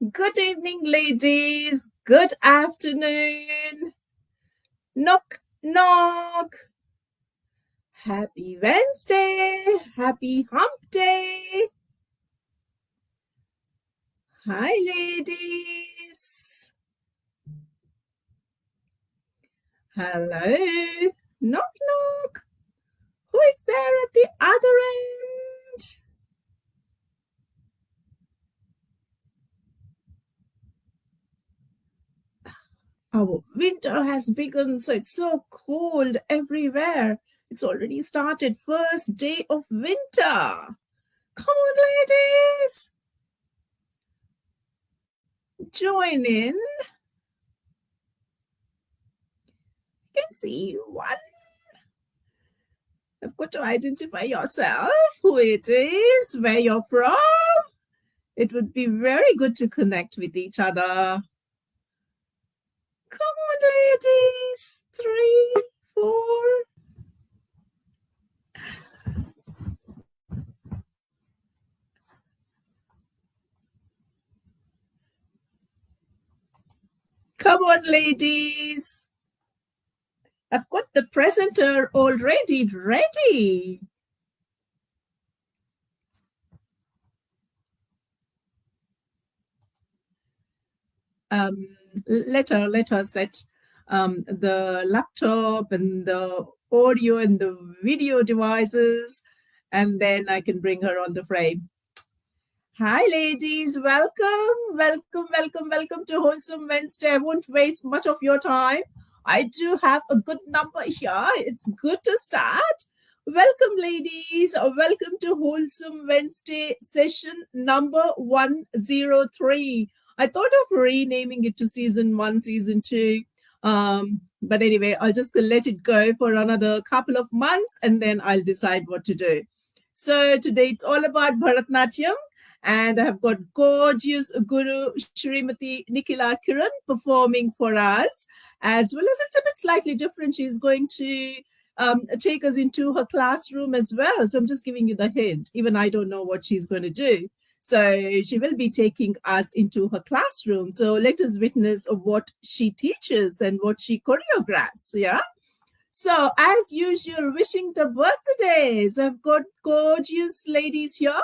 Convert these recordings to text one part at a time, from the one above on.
Good evening, ladies. Good afternoon. Knock, knock. Happy Wednesday. Happy hump day. Hi, ladies. Hello. Knock, knock. Who is there at the other end? Our winter has begun, so it's so cold everywhere. It's already started. First day of winter. Come on, ladies. Join in. I can see one. You've got to identify yourself, who it is, where you're from. It would be very good to connect with each other. Come on, ladies. 3, 4. Come on, ladies. I've got the presenter already ready. Let her set the laptop and the audio and the video devices, and then I can bring her on the frame. Hi, ladies. Welcome to Wholesome Wednesday. I won't waste much of your time. I do have a good number here. It's good to start. Welcome, ladies. Welcome to Wholesome Wednesday session number 103. I thought of renaming it to season 1, season 2. But anyway, I'll just let it go for another couple of months and then I'll decide what to do. So today it's all about Bharathanatyam. And I have got gorgeous Guru Smt Nikhila Kiran performing for us, as well as it's a bit slightly different. She's going to take us into her classroom as well. So I'm just giving you the hint. Even I don't know what she's going to do. So she will be taking us into her classroom. So let us witness what she teaches and what she choreographs. Yeah. So as usual, wishing the birthdays. I've got gorgeous ladies here.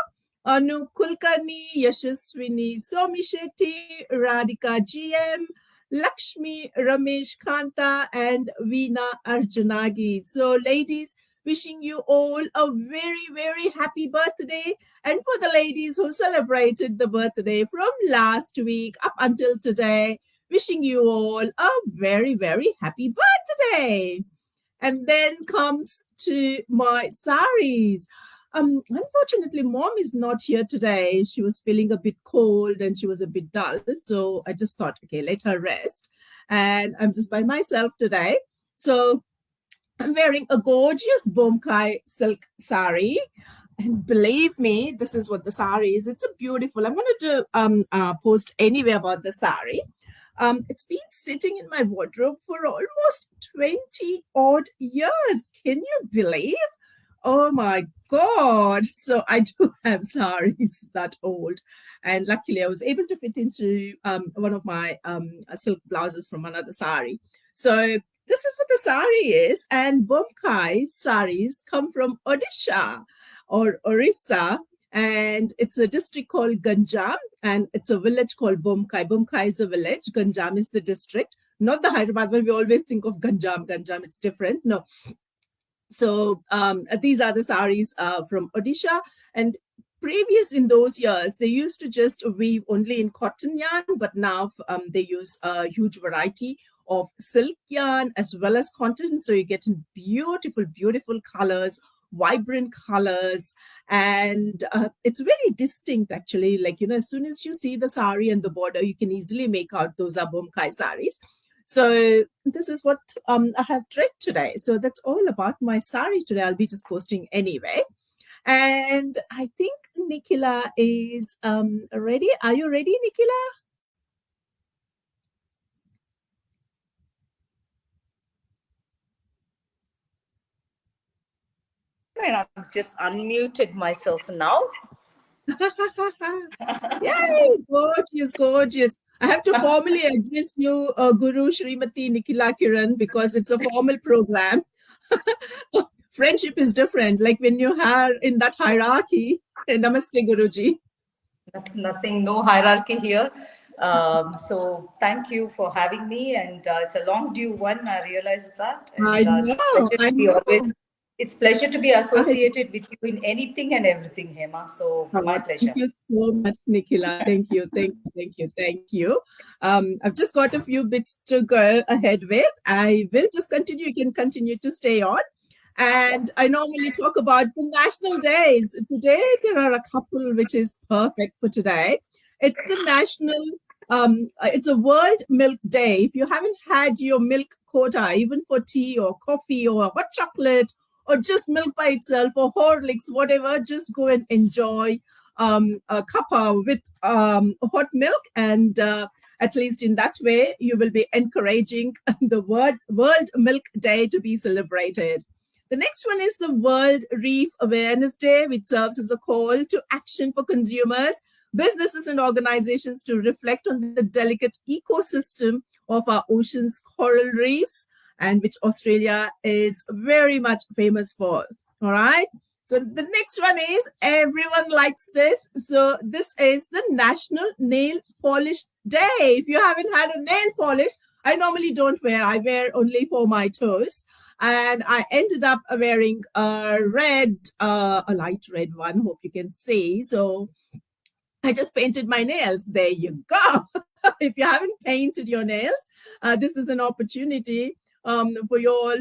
Anu Kulkarni, Yashaswini Somishetty, Radhika GM, Lakshmi Ramesh Kanta, and Veena Arjunagi. So, ladies, wishing you all a very, very happy birthday. And for the ladies who celebrated the birthday from last week up until today, wishing you all a very, very happy birthday. And then comes to my saris. Unfortunately, mom is not here today. She was feeling a bit cold and she was a bit dull. So I just thought, okay, let her rest. And I'm just by myself today. So I'm wearing a gorgeous Bomkai silk sari. And believe me, this is what the sari is. It's a beautiful. I'm going to post anyway about the sari. It's been sitting in my wardrobe for almost 20 odd years. Can you believe? Oh my God. So I do have saris that old. And luckily I was able to fit into one of my silk blouses from another sari. So this is what the sari is. And Bomkai saris come from Odisha or Orissa. And it's a district called Ganjam. And it's a village called Bomkai. Bomkai is a village. Ganjam is the district. Not the Hyderabad one. We always think of Ganjam. Ganjam, it's different. No. So these are the saris from Odisha. And previous in those years, they used to just weave only in cotton yarn, but now they use a huge variety of silk yarn as well as cotton. So you get beautiful, beautiful colors, vibrant colors, and it's very distinct actually. Like, you know, as soon as you see the sari and the border, you can easily make out those are Bomkai saris. So this is what I have draped today. So that's all about my sari today. I'll be just posting anyway. And I think Nikhila is ready. Are you ready, Nikhila? And I've just unmuted myself now. Yay, gorgeous, gorgeous. I have to formally address you, Guru Smt Nikhila Kiran, because it's a formal program. Friendship is different. Like when you are in that hierarchy. Namaste, Guruji. Nothing, no hierarchy here. So thank you for having me, and it's a long due one. I realize that, and I it's a know, pleasure I to be always. know. It's pleasure to be I associated with you in anything and everything, Hema. So my Thank pleasure. you so much, Nikhila. Thank you, thank you, thank you, thank you. I've just got a few bits to go ahead with. I will just continue. You can continue to stay on. And I normally talk about the national days. Today, there are a couple which is perfect for today. It's the it's a World Milk Day. If you haven't had your milk quota, even for tea or coffee or hot chocolate or just milk by itself or Horlicks, whatever, just go and enjoy a cuppa with hot milk. And at least in that way, you will be encouraging the World Milk Day to be celebrated. The next one is the World Reef Awareness Day, which serves as a call to action for consumers, businesses, and organizations to reflect on the delicate ecosystem of our oceans, coral reefs, and which Australia is very much famous for. All right. So the next one is everyone likes this. So this is the National Nail Polish Day. If you haven't had a nail polish, I normally don't wear. I wear only for my toes. And I ended up wearing a light red one. Hope you can see. So I just painted my nails. There you go. If you haven't painted your nails, this is an opportunity for you all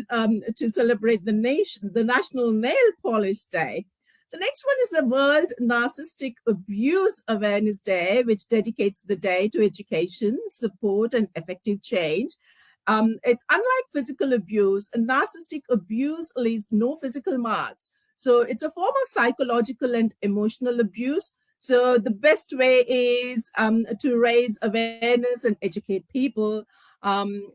to celebrate the National Nail Polish Day. The next one is the World Narcissistic Abuse Awareness Day, which dedicates the day to education, support, and effective change. It's unlike physical abuse, and narcissistic abuse leaves no physical marks. So it's a form of psychological and emotional abuse. So the best way is to raise awareness and educate people um,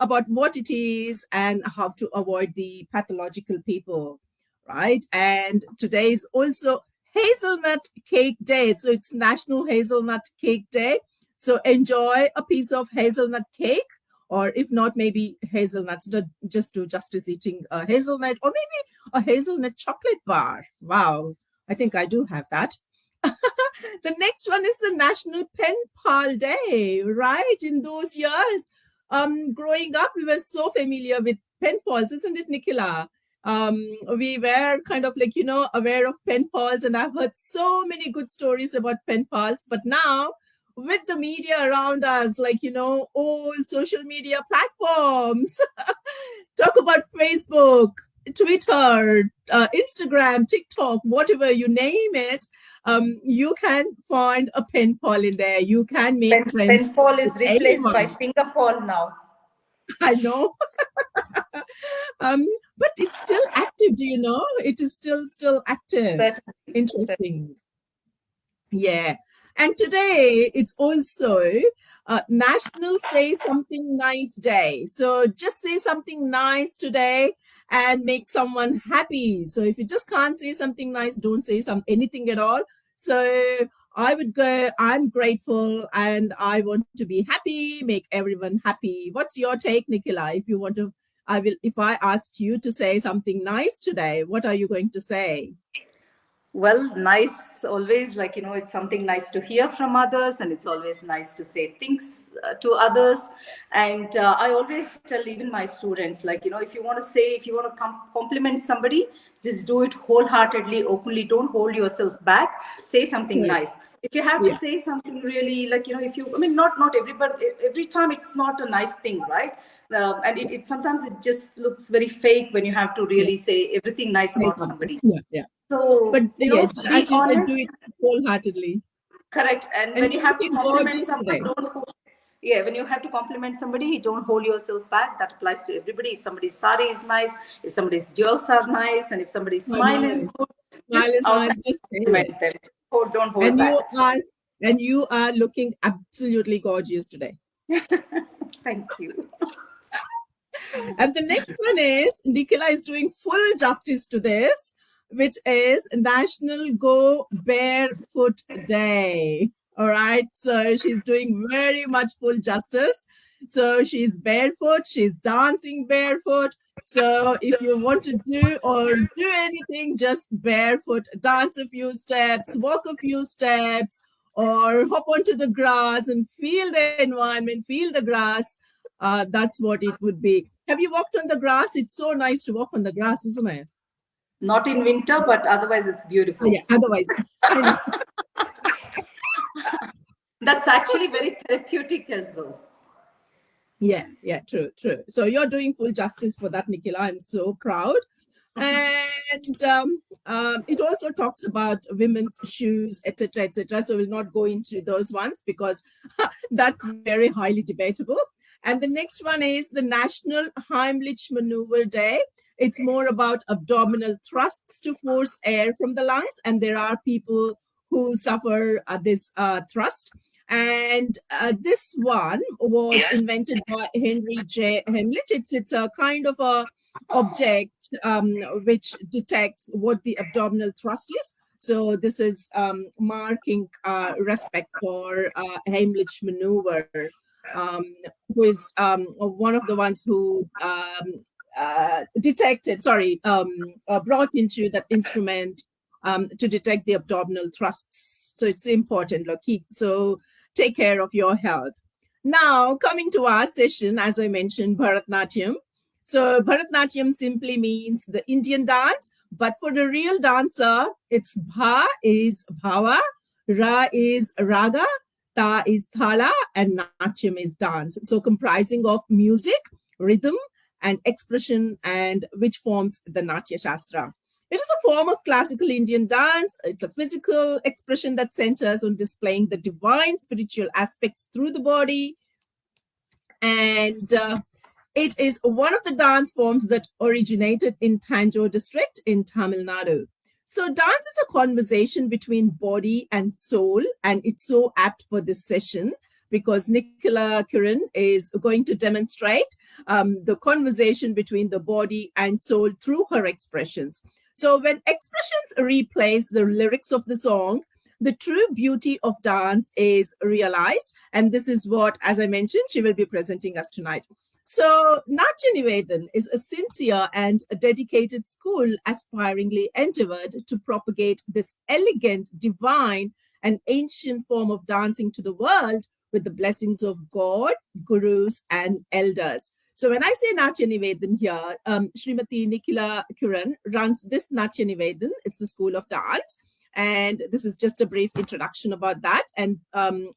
about what it is and how to avoid the pathological people, right? And today is also Hazelnut Cake Day. So it's National Hazelnut Cake Day. So enjoy a piece of hazelnut cake, or if not, maybe hazelnuts. Just do justice eating a hazelnut, or maybe a hazelnut chocolate bar. Wow, I think I do have that. The next one is the National Pen Pal Day, right? In those years, growing up, we were so familiar with pen pals, isn't it, Nikhila? We were kind of like, aware of pen pals, and I've heard so many good stories about pen pals. But now, with the media around us, like, all social media platforms, talk about Facebook, Twitter, Instagram, TikTok, whatever you name it, you can find a pen pal in there. You can make friends Pen Paul is with replaced by anyone. finger Paul now. I know. But it's still active, do you know? It is still active. Certainly. Interesting. Yeah. And today it's also National Say Something Nice Day. So just say something nice today and make someone happy. So if you just can't say something nice, don't say anything at all. So I would go, I'm grateful and I want to be happy, make everyone happy. What's your take, Nikhila? If you want to, if I ask you to say something nice today, what are you going to say? Well, nice, always, like, it's something nice to hear from others, and it's always nice to say things to others. And I always tell even my students, like, if you want to say, if you want to compliment somebody, just do it wholeheartedly, openly. Don't hold yourself back. Say something Right. nice. If you have to Yeah. say something really, like, if you, I mean, not everybody, every time it's not a nice thing, right? And it sometimes it just looks very fake when you have to Yeah. really say everything nice Say about something. somebody. Yeah. Yeah. But So, yeah, be as you said, do honest, it wholeheartedly. correct. And And when you you're have to looking compliment gorgeous someone, today. yeah, when you have to compliment somebody, don't hold yourself back. That applies to everybody. If somebody's sari is nice, if somebody's jewels are nice, and if somebody's I smile is know. good, Smile just is out nice, just say compliment it. them. Don't hold And back. you are looking absolutely gorgeous today. Thank you. And the next one is Nicola is doing full justice to this which is National Go Barefoot Day. All right. So she's doing very much full justice. So she's barefoot, she's dancing barefoot. So if you want to do anything, just barefoot, dance a few steps, walk a few steps, or hop onto the grass and feel the environment, feel the grass. That's what it would be. Have you walked on the grass? It's so nice to walk on the grass, isn't it? Not in winter, but otherwise it's beautiful. Yeah, otherwise, I know. That's actually very therapeutic as well. Yeah, true. So you're doing full justice for that, Nikhila. I'm so proud. And it also talks about women's shoes, etc., etc. So we'll not go into those ones because that's very highly debatable. And the next one is the National Heimlich Maneuver Day. It's more about abdominal thrusts to force air from the lungs, and there are people who suffer this thrust. And this one was invented by Henry J. Heimlich. It's a kind of a object which detects what the abdominal thrust is. So this is marking respect for Heimlich maneuver, who is one of the ones who brought into that instrument to detect the abdominal thrusts. So it's important. So take care of your health. Now, coming to our session, as I mentioned, Bharathanatyam. So Bharathanatyam simply means the Indian dance, but for the real dancer, it's Bha is Bhava, Ra is Raaga, Ta is Thala, and Natyam is dance. So comprising of music, rhythm, and expression, and which forms the Natyashastra. It is a form of classical Indian dance. It's a physical expression that centers on displaying the divine spiritual aspects through the body. And it is one of the dance forms that originated in Tanjore District in Tamil Nadu. So dance is a conversation between body and soul, and it's so apt for this session because Nikhila Kiran is going to demonstrate the conversation between the body and soul through her expressions. So when expressions replace the lyrics of the song, the true beauty of dance is realized. And this is what, as I mentioned, she will be presenting us tonight. So Natyanivedan is a sincere and a dedicated school aspiringly endeavored to propagate this elegant, divine, and ancient form of dancing to the world with the blessings of God, gurus, and elders. So when I say Natyanivedan here, Smt Nikhila Kiran runs this Natyanivedan. It's the school of dance. And this is just a brief introduction about that. And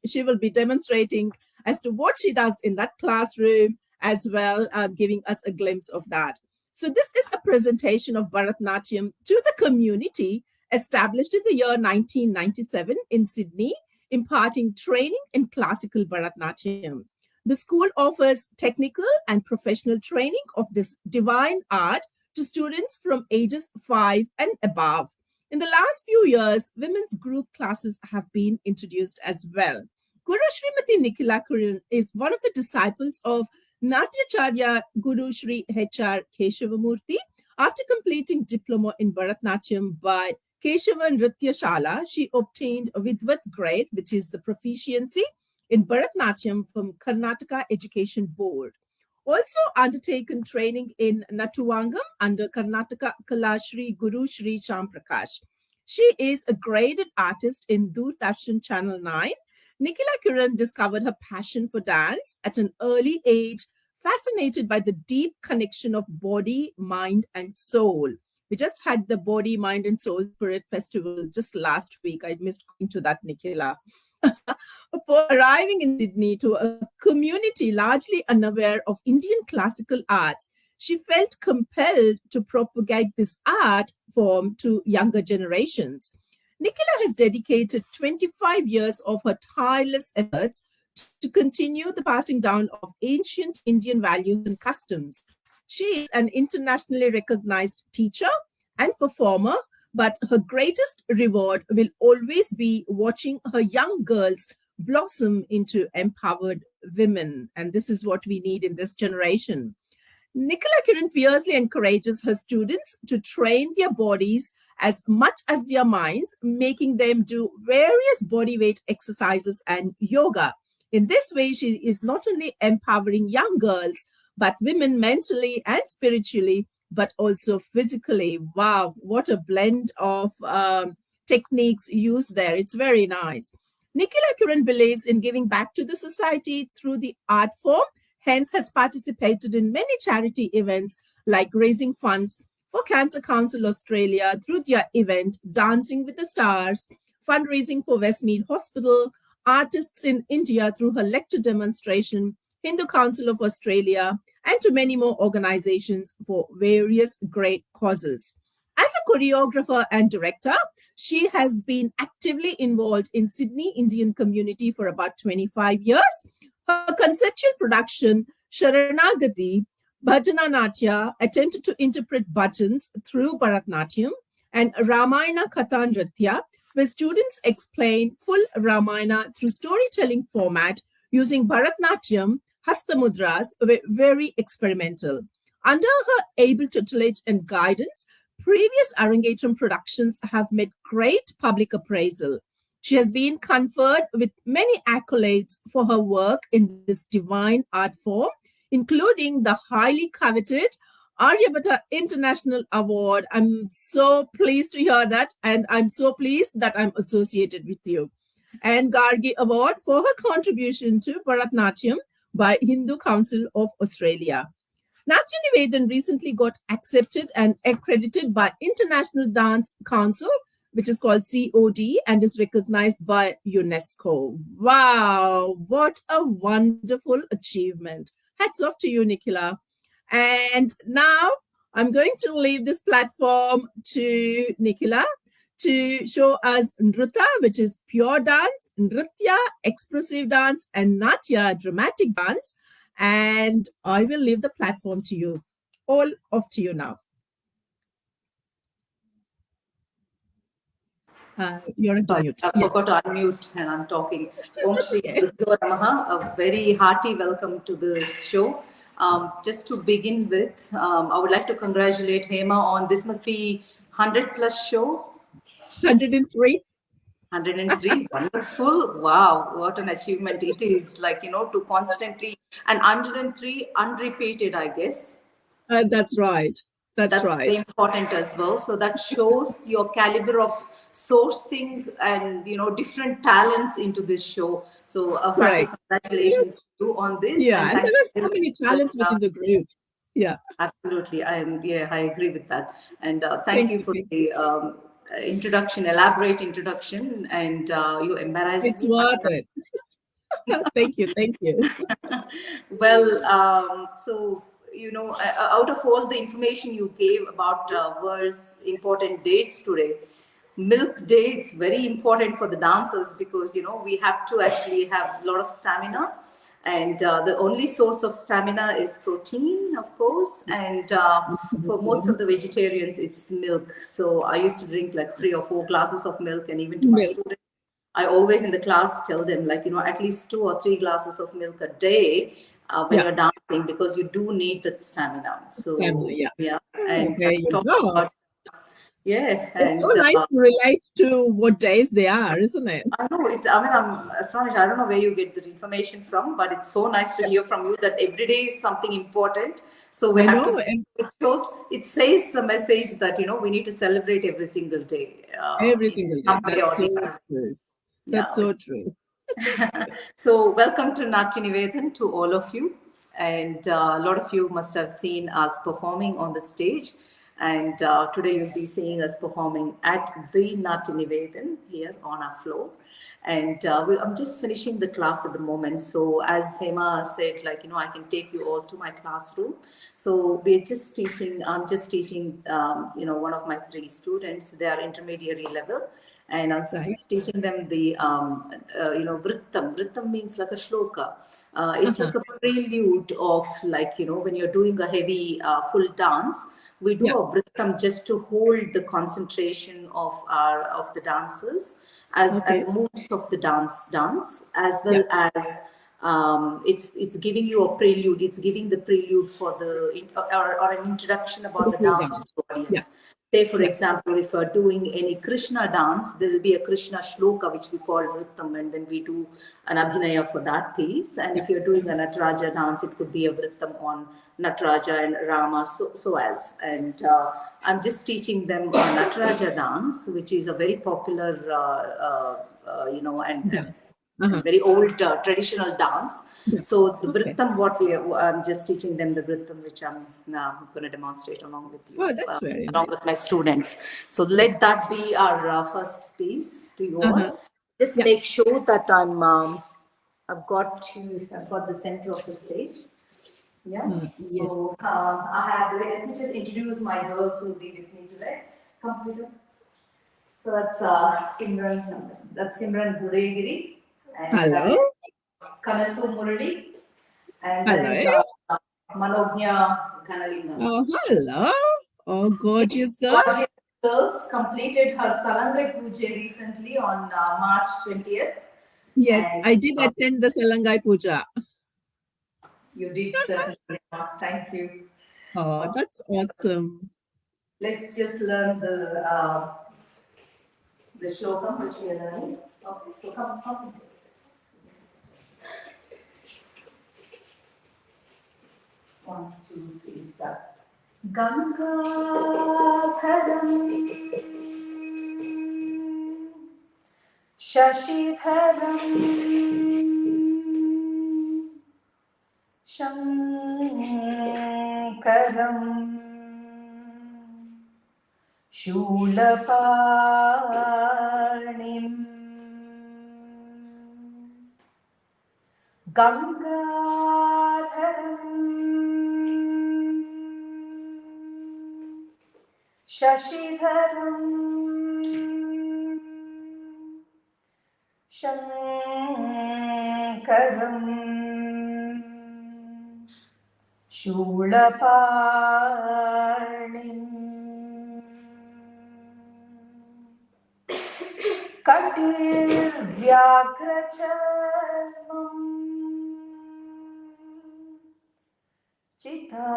she will be demonstrating as to what she does in that classroom as well, giving us a glimpse of that. So this is a presentation of Bharathanatyam to the community established in the year 1997 in Sydney, imparting training in classical Bharathanatyam. The school offers technical and professional training of this divine art to students from ages 5 and above. In the last few years, women's group classes have been introduced as well. Guru Smt Nikhila Kiran is one of the disciples of Natyacharya Guru Sri H.R. Keshavamurthy. After completing diploma in Bharathanatyam by Keshava Nrityashala, she obtained a Vidvat grade, which is the proficiency in Bharathanatyam from Karnataka Education Board. Also undertaken training in Natuvangam under Karnataka Kalashri Guru Sri Shamprakash. She is a graded artist in Doordarshan Channel 9. Nikhila Kiran discovered her passion for dance at an early age, fascinated by the deep connection of body, mind, and soul. We just had the Body, Mind, and Soul Spirit Festival just last week. I missed going to that, Nikhila. Upon arriving in Sydney to a community largely unaware of Indian classical arts, she felt compelled to propagate this art form to younger generations. Nikhila has dedicated 25 years of her tireless efforts to continue the passing down of ancient Indian values and customs. She is an internationally recognized teacher and performer, but her greatest reward will always be watching her young girls blossom into empowered women. And this is what we need in this generation. Nikhila Kiran fiercely encourages her students to train their bodies as much as their minds, making them do various body weight exercises and yoga. In this way, she is not only empowering young girls, but women mentally and spiritually, but also physically. Wow, what a blend of techniques used there. It's very nice. Nikhila Kiran believes in giving back to the society through the art form, hence has participated in many charity events like raising funds for Cancer Council Australia through their event Dancing with the Stars, fundraising for Westmead Hospital, artists in India through her lecture demonstration, Hindu Council of Australia, and to many more organizations for various great causes. As a choreographer and director, she has been actively involved in Sydney Indian community for about 25 years. Her conceptual production, Sharanagati, Bhajana Natya, attempted to interpret bhajans through Bharathanatyam, and Ramayana Katha Nritya, where students explain full Ramayana through storytelling format using Bharatanatyam, Hastamudras, were very experimental. Under her able tutelage and guidance, previous Arangetram productions have met great public appraisal. She has been conferred with many accolades for her work in this divine art form, including the highly coveted Aryabhatta International Award. I'm so pleased to hear that, and I'm so pleased that I'm associated with you. And Gargi Award for her contribution to Bharatanatyam by Hindu Council of Australia. Natyanivedan recently got accepted and accredited by International Dance Council, which is called COD, and is recognized by UNESCO. Wow, what a wonderful achievement. Hats off to you, Nikhila. And now I'm going to leave this platform to Nikhila to show us Nrita, which is pure dance, Nritya, expressive dance, and Natya, dramatic dance. And I will leave the platform to you. All off to you now. You're on mute. I forgot to unmute and I'm talking. Om Shri Guru Namaha, a very hearty welcome to the show. Just to begin with, I would like to congratulate Hema on this must be 100 plus show. 103. 103. Wonderful. Wow, what an achievement it is. Like, to constantly, and 103 unrepeated, I guess. That's right. That's right. Very important as well. So that shows your caliber of sourcing and different talents into this show. So Right. Congratulations to you on this. Yeah, and there are so many talents within the group. Yeah, absolutely. I agree with that. And thank you for the introduction, elaborate introduction, and you embarrassed me. It's worth it. Thank you. Well, so out of all the information you gave about world's important dates today, milk day is very important for the dancers because we have to actually have a lot of stamina, and the only source of stamina is protein, of course, and for most of the vegetarians it's milk. So I used to drink like 3 or 4 glasses of milk, and even to my students I always in the class tell them at least 2 or 3 glasses of milk a day when you're dancing, because you do need that stamina. So yeah. And there you go. About, it's so nice to relate to what days they are, isn't it? I know it. I mean, I'm astonished. I don't know where you get that information from, but it's so nice to hear from you that every day is something important. So we have to. It says a message that we need to celebrate every single day. Every single day. That's so true. That's so true. So welcome to Natyanivedan to all of you, and a lot of you must have seen us performing on the stage, and today you'll be seeing us performing at the Natyanivedan here on our floor. And I'm just finishing the class at the moment. So as Hema said, I can take you all to my classroom. So we're just teaching, I'm just teaching, one of my 3 students, they are intermediary level. And I'm teaching them the, Vrittam. Vrittam means like a shloka. It's like a prelude of when you're doing a heavy full dance, we do a Vrittam just to hold the concentration of the dancers and moves of the dance, as well as it's giving you a prelude. It's giving the prelude for the or an introduction about the dance to audience. Say, for example, if we're doing any Krishna dance, there will be a Krishna shloka, which we call Vrittam, and then we do an Abhinaya for that piece. And if you're doing a Nataraja dance, it could be a Vrittam on Nataraja and Rama, so as. And I'm just teaching them a Nataraja dance, which is a very popular, and very old traditional dance. Yeah. So the Okay. Vrittam, I'm just teaching them the Vrittam, which I'm now going to demonstrate along with you, Oh, that's very along nice. with my students. So let that be our first piece to you all. Just make sure that I've got the center of the stage. Yeah. Yes. So let me just introduce my girls who will be with me today. Come sit down. So that's Simran Guregiri, and that Hello. is Kanasu Murali, and that Hello. is Manognya Ganalingam. Oh, hello. Oh, gorgeous girl. One of these girls completed her Salangai Puja recently on March 20th. Yes, And I did attend the Salangai Puja. you did certainly. Thank you. Oh, Okay. that's awesome. Let's just learn the shloka which we are learning. Okay, so come. 1, 2, 3, start. Gangadharam Shashidharam Shankaram Shulaparnim Gangadharam Shashidharam Shankaram Shulaparnim Katir Vyagracharmam Chita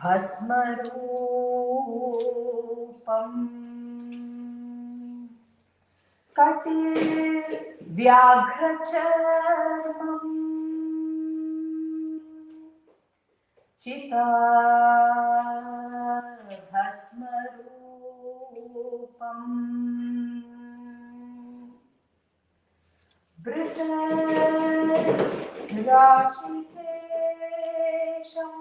Bhasmarupam Katir Vyagracharmam Chita Bhasmarupam Rashikesham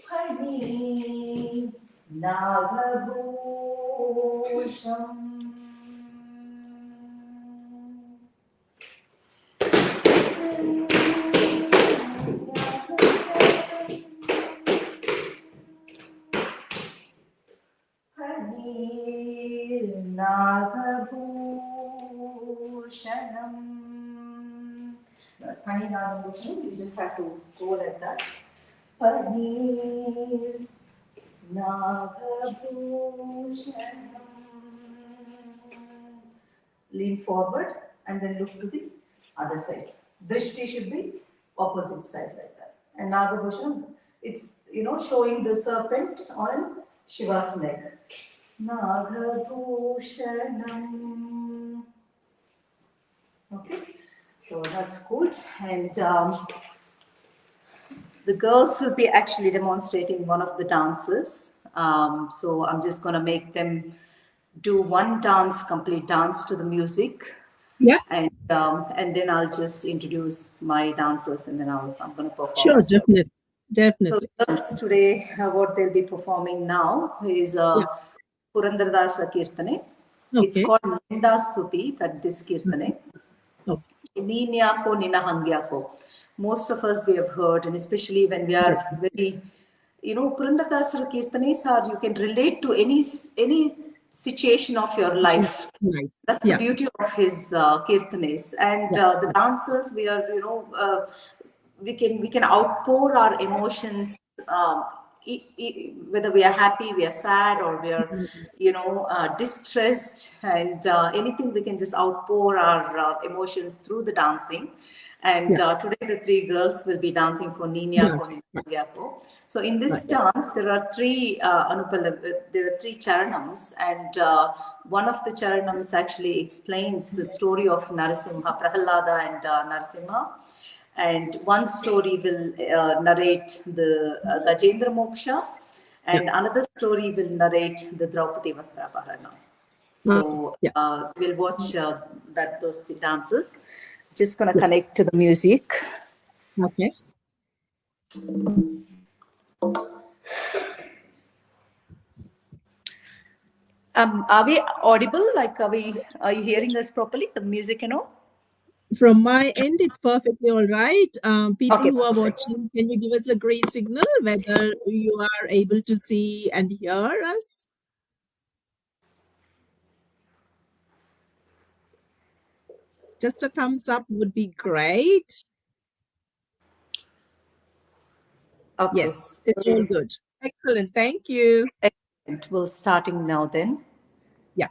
Hari Nagabhusham Nagabhushanam. Pani Nagabhushanam, you just have to go like that. Pani Nagabhushanam. Lean forward and then look to the other side. Drishti should be opposite side like that. And Nagabhushanam, it's showing the serpent on Shiva's neck. Nagabhushanam. Okay, so that's good. And the girls will be actually demonstrating one of the dances. So I'm just going to make them do one complete dance to the music. Yeah. And then I'll just introduce my dancers, and then I'm going to perform. Sure, definitely. Definitely. So girls, today what they'll be performing now is Purandaradasa Kirtane. Okay. It's called Nindastuti, that this Kirtane. Okay. Ninyako Ninahangyako. Most of us we have heard, and especially when we are very, Purandaradasa Kirtanes you can relate to any situation of your life. Right. That's the beauty of his Kirtanes. And the dancers, we are, we can outpour our emotions, whether we are happy, we are sad, or we are distressed, and anything, we can just outpour our emotions through the dancing. And today the three girls will be dancing for Nina Yes. Ko. So in this Right. dance, there are three there are three charanams, and one of the charanams actually explains the story of Narasimha, Prahalada, and Narasimha. And one story will narrate the Gajendra Moksha, Yeah. and another story will narrate the Draupadi Vastrapaharana. Okay. So Yeah. we'll watch those dances. Just gonna connect to the music. Okay. Are we audible? Like, are you hearing us properly? The music, From my end, it's perfectly all right. People Okay, who are perfect. watching, can you give us a green signal whether you are able to see and hear us? Just a thumbs up would be great. Okay. Yes, it's all good. Excellent. Thank you. Excellent. We're starting now then. Yeah.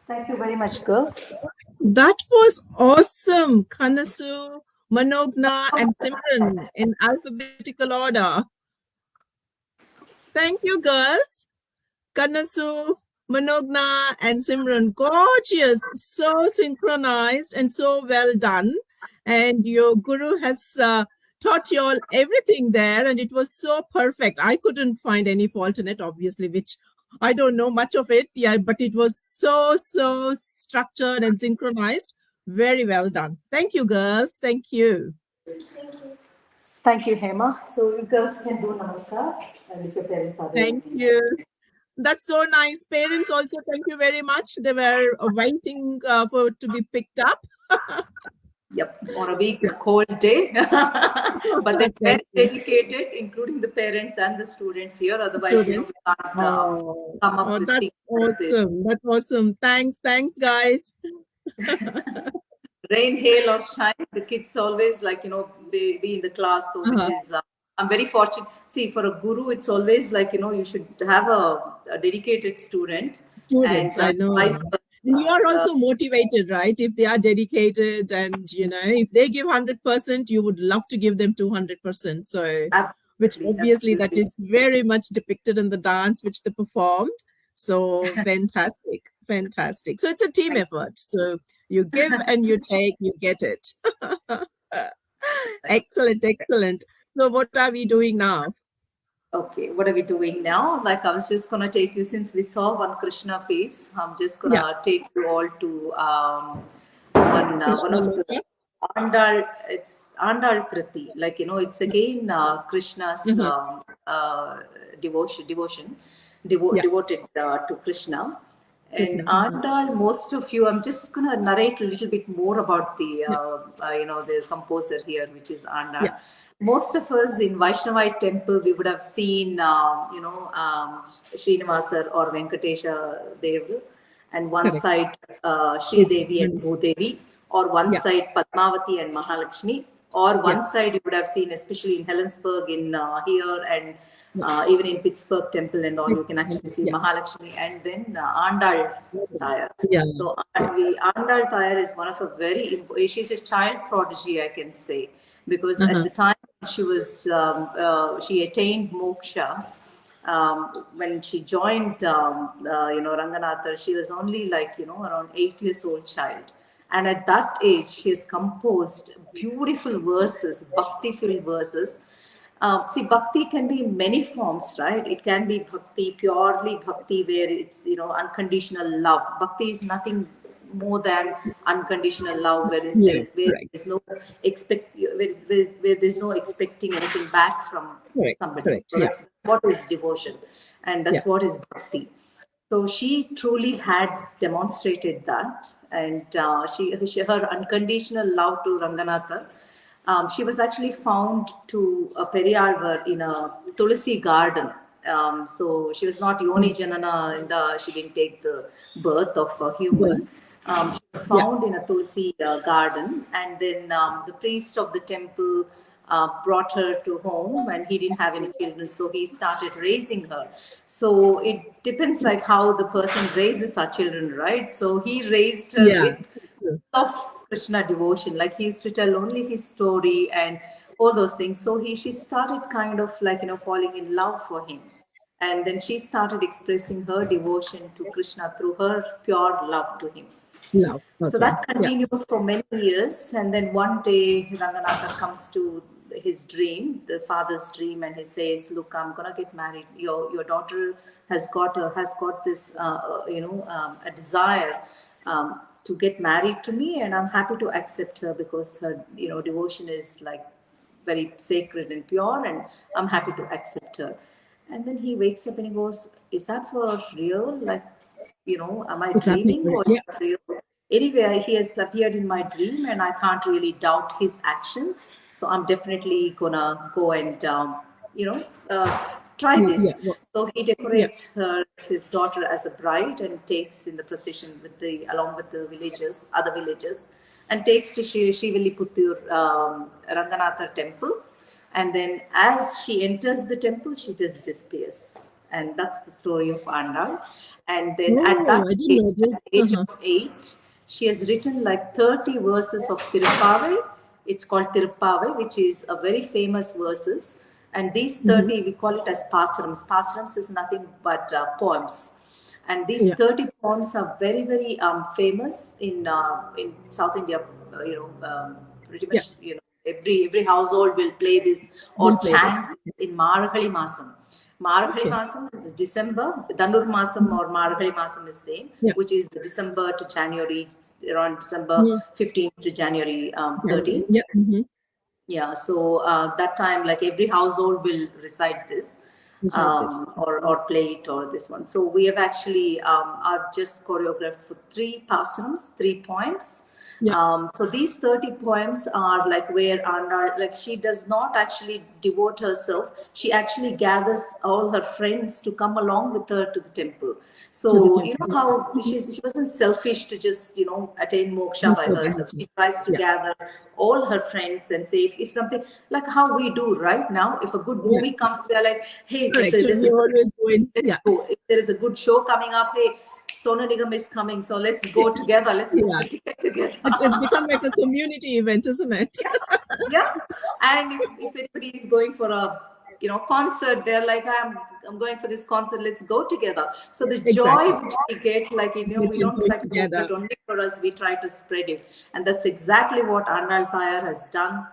Thank you very much, girls. That was awesome, Kanasu, Manogna, and Simran in alphabetical order. Thank you, girls. Kanasu, Manogna, and Simran. Gorgeous, so synchronized and so well done. And your guru has taught you all everything there, and it was so perfect. I couldn't find any fault in it, obviously, which I don't know much of it, yeah, but it was so structured and synchronized. Very well done. Thank you, girls. Thank you. Thank you, Hema. So you girls can do namaskar, and if your parents are there. Thank you. That's so nice. Parents also, thank you very much. They were waiting for to be picked up. Yep, on a week cold day, but they're very dedicated, including the parents and the students here. Otherwise, we can't come up with things like this. That's awesome. Thanks, guys. Rain, hail, or shine, the kids always be in the class. So which is I'm very fortunate. See, for a guru, it's always you should have a dedicated student, and Students, I vice know. And you versa. are also motivated, right? If they are dedicated and, if they give 100%, you would love to give them 200%. So, which Absolutely, obviously that absolutely. is very much depicted in the dance which they performed. So, fantastic, fantastic. So, it's a team Thank effort. So, you give and you take, you get it. you. Excellent, excellent. So, what are we doing now? Okay, what are we doing now? Like, I was just gonna take you, since we saw one Krishna face, I'm just Yeah, gonna take you all to one Krishna of the Loka. Andal. It's Andal Kriti. Like, it's again Krishna's Uh-huh. Yeah, devoted to Krishna. And Krishna. Uh-huh. Andal, most of you, I'm just gonna narrate a little bit more about the Yeah, the composer here, which is yeah, Andal. Most of us in Vaishnavite temple, we would have seen, Srinivasa or Venkatesha Dev, and one correct. side Sri Is Devi and Bhudevi, or one yeah, side Padmavati and Mahalakshmi, or yeah, one side you would have seen, especially in Helensburgh, in here, and yeah. even in Pittsburgh temple and all, you can actually see Yeah. Mahalakshmi, and then Andal Tayar. Yeah. So Andal Tayar is one of a she's a child prodigy, I can say, because at Uh-huh. the time she attained moksha. When she joined, Ranganathar, she was only like, around 8 years old child. And at that age, she has composed beautiful verses, bhakti-filled verses. See, bhakti can be in many forms, right? It can be bhakti, purely bhakti, where it's, unconditional love. Bhakti is nothing more than unconditional love, Yeah. Correct. there's no where there's no expecting anything back from Correct. somebody. Correct. So Yeah. that's what is devotion, and Yeah. that's what is bhakti. So she truly had demonstrated that, and her unconditional love to Ranganatha. She was actually found to a Periyalvar in a Tulsi garden. So she was not Yoni Mm. Janana, she didn't take the birth of a Good. human. She was Yeah. found in a Tulsi garden, and then the priest of the temple brought her to home, and he didn't have any children, so he started raising her. So it depends like how the person raises our children, right? So he raised her Yeah. with of Krishna devotion. Like, he used to tell only his story and all those things. So she started kind of like, falling in love for him. And then she started expressing her devotion to Krishna through her pure love to him. Love. So Okay. that Yeah. continued for many years. And then one day, Ranganatha comes to his dream, the father's dream, and he says, "Look, I'm gonna get married. Your daughter has got this, a desire to get married to me, and I'm happy to accept her because her, devotion is like very sacred and pure, and I'm happy to accept her." And then he wakes up and he goes, "Is that for real? Like, am I It's happening. dreaming, or is Yeah. that real?" Anyway, he has appeared in my dream, and I can't really doubt his actions. So I'm definitely gonna go and, try Yeah. this. So he Yeah. decorates his daughter as a bride, and takes in the procession along with the other villagers, and takes to Shiviliputtur Ranganatha temple. And then as she enters the temple, she just disappears. And that's the story of Andal. And then at Oh, that I didn't age, know at this. the age Uh-huh. of 8, she has written like 30 verses of Tirupavai. It's called Tirupavai, which is a very famous verses. And these Mm-hmm. 30, we call it as pasarams. Pasarams is nothing but poems. And these Yeah. 30 poems are very, very famous in South India. Pretty Yeah. much, every household will play this or We'll play this. chant in Marhali Masam. Marhali Okay. Masam is December. Danur Masam or Marhali Masam is same, Yeah. which is the December to January, around December Mm. 15th to January January. 13th. Yeah. Mm-hmm. Yeah, so that time, like, every household will recite this, Beside this. or play it, or this one. So we have actually, I've just choreographed for three pasanams, 3 poems. So these 30 poems are like where Anna, like she does not actually devote herself. She actually gathers all her friends to come along with her to the temple. So you know how she wasn't selfish to just, you know, attain moksha by herself. She tries to gather all her friends and say, if something like how we do right now, if a good movie comes, we are like, hey, Correct. So we always go in. let's go. If there is a good show coming up, hey, Sonu Nigam is coming, so let's go together. Let's book the ticket together. It's become like a community event, isn't it? Yeah. And if anybody is going for a, you know, concert, they're like, I'm going for this concert, let's go together. So the joy which we get, like, you know, we don't try to do it only for us, we try to spread it. And that's exactly what Arnal Tayar has done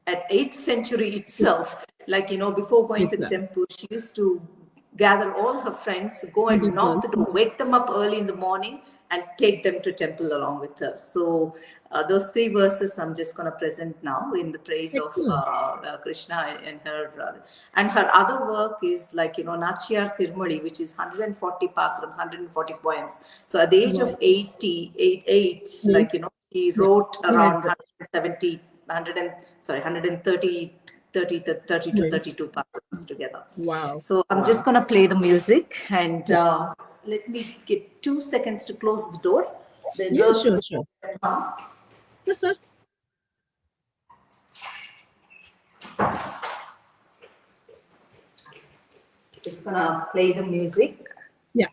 at 8th century itself. Like, you know, before going to the temple, she used to gather all her friends, go and knock the door, wake them up early in the morning and take them to temple along with her. So those 3 verses I'm just going to present now in the praise of Krishna and her other work is like, you know, Nachiyar Tirumali, which is 140 pasarams, 140 poems. So at the age of 88, like, you know, he wrote around 130 to 32 passages together. Wow. So I'm just going to play the music and let me get 2 seconds to close the door. Sure. Just going to play the music. Yeah.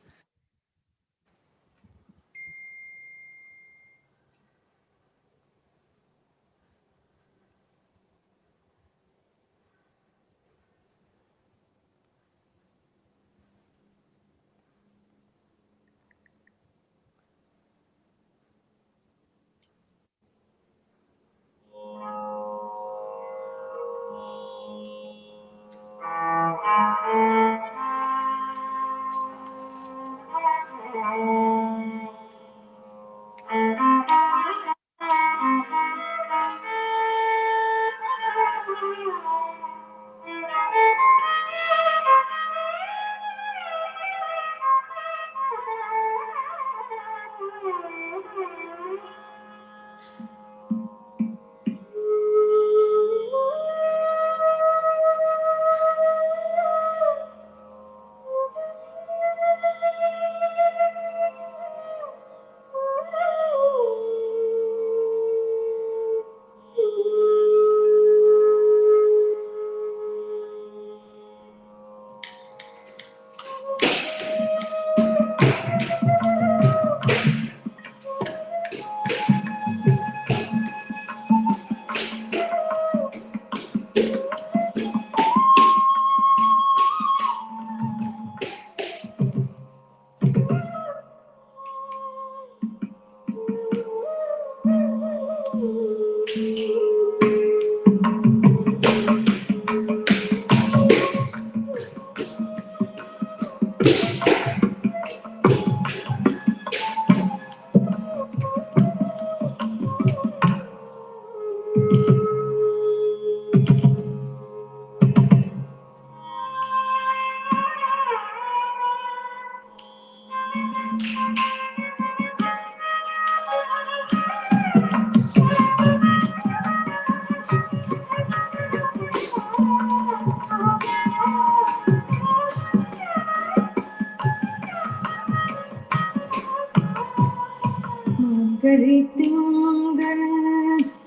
திங்கள்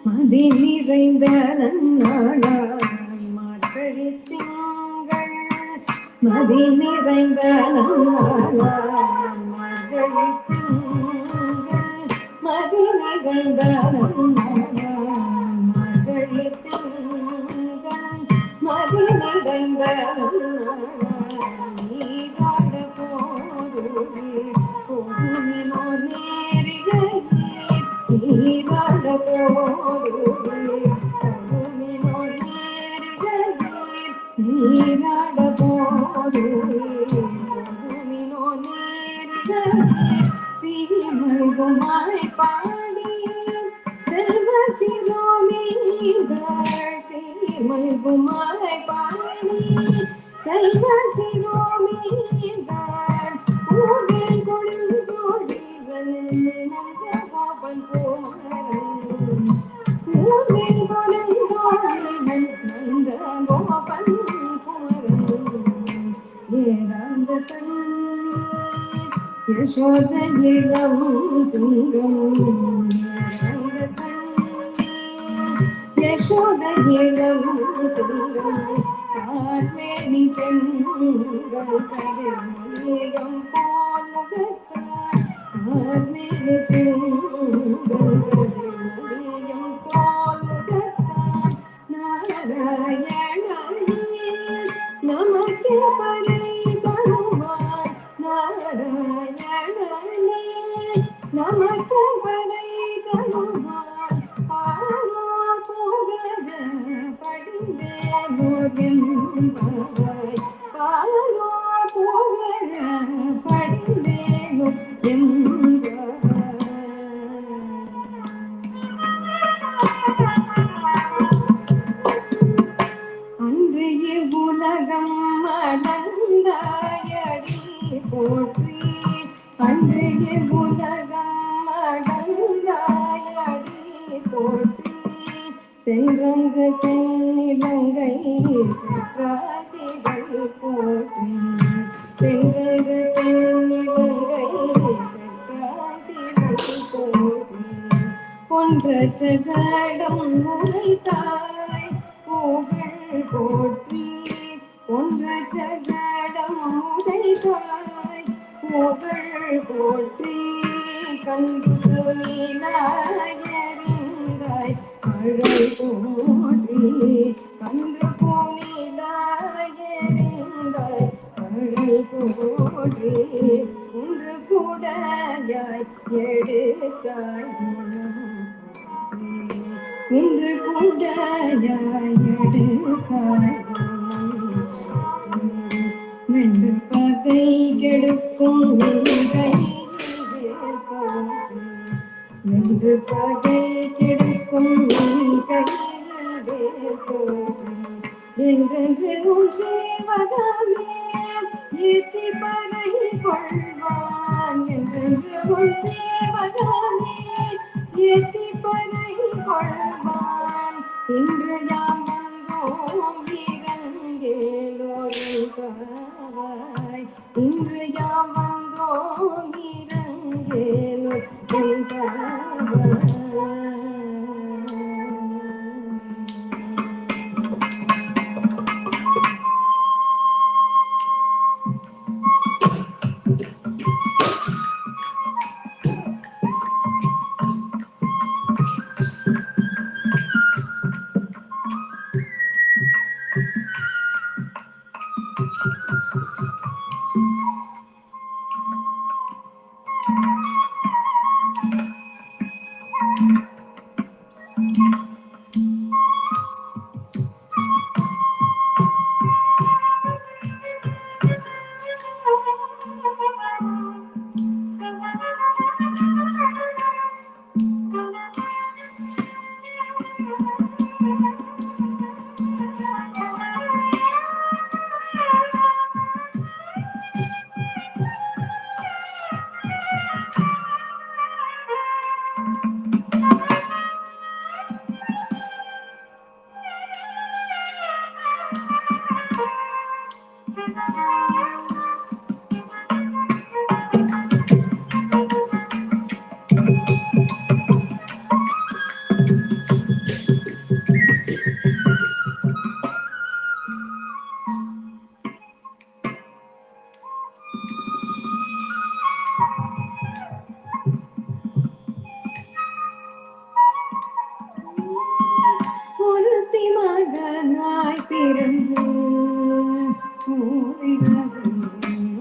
மதி நிறைந்த நன்னாளாம் மார்கழி திங்கள் மதி நிறைந்த நன்னாளாம் மார்கழி திங்கள் மதி நிறைந்த நன்னாளாம் மார்கழி திங்கள் மதி நிறைந்த நன்னாளாம் நீராட போதுவே பொருளினோ நீராட போதுவே பொருளினோ நீராட போதுவே பொருளினோ சீமல்குமாய் பாடி செல்வ சிரோமீகள் சீமல்குமாய் பாடி செல்வ சிரோமீகள் பூவில் கொழுந்தோடிகள் நந்த கோபன் போன யசோதையிடம் சிங்கம் யசோதையிடம் சிங்கம் கார்மேனி செங்கல் கதிர்மேகம் போல் கார்மேனி செங்கல் கதிர்மேகம் போல் நாராயணனே நமக்கு பறை தருவாய் நாராயணனே நமக்கு பறை தருவாய் பாரோ புகழ படிந்தேனோதெம்பாய் பாரோ புகழ படிந்தேனோதெம்பாய். அன்றைய உலகம் அடந்தாயடி போற்றி அன்றைய உலகம் அடந்தாயடி போற்றி சென்றங்கு தென்னிலங்கை செற்றாதிகள் போற்றி சென்றங்கு தென்னிலங்கை செற்றாதிகள் போற்றி கொன்ற ஜகடம் உரைத்தாய் புகழ் போற்றி கொன்ற ஜகடம் உரைத்தாய் புகழ் போற்றி கண்டு நீலாயறிந்தாய் அழல் போற்றி கண்டு நீலாயறிந்தாய் அழல் போற்றி ஒன்று கூடையாய் எடுத்தாய் இன்று கூடையாய் எடுத்தாய் மென்று பகை கெடுக்கும் மென்று பகை கெடுக்கும் என்றென்றும் சேவகமே ஏத்தி பகை கொள்வான் என்றென்றும் சேவகமே ஏத்தி பகை கொள்வான் இன்று யாம் வந்தோம் இறங்கேலோருகாவாய் இன்று யாம் வந்தோம் இறங்கேலோருகாவாய். ஒருத்தி மகனாய் பிறந்து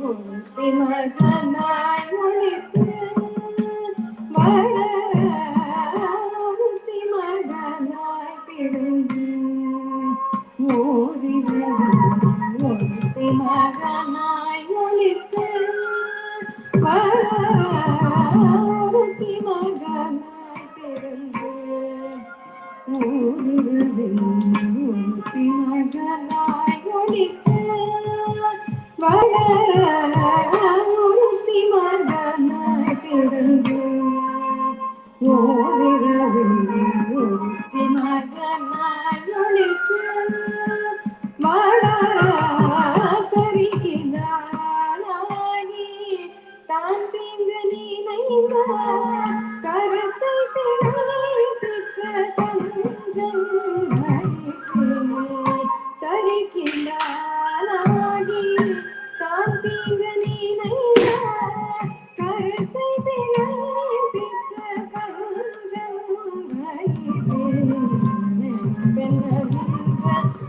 ஒருத்தி மகனாய் ஒழித்து ஒருத்தி மகனாய் பிறந்து ஒருத்தி மகனாய் ஒழித்து ஒருத்தி மகனாய் பிறந்து ஒருத்தி மகனாய் ஒழித்து ஒருத்தி மகனாய் பிறந்து ஒருத்தி மகனாய் ஒழித்து தரிகிறானாகி தான் தரிக்கிலாகி தான் தீங்க நீனைய கருத்தை பிழைப்பித்த கஞ்சம்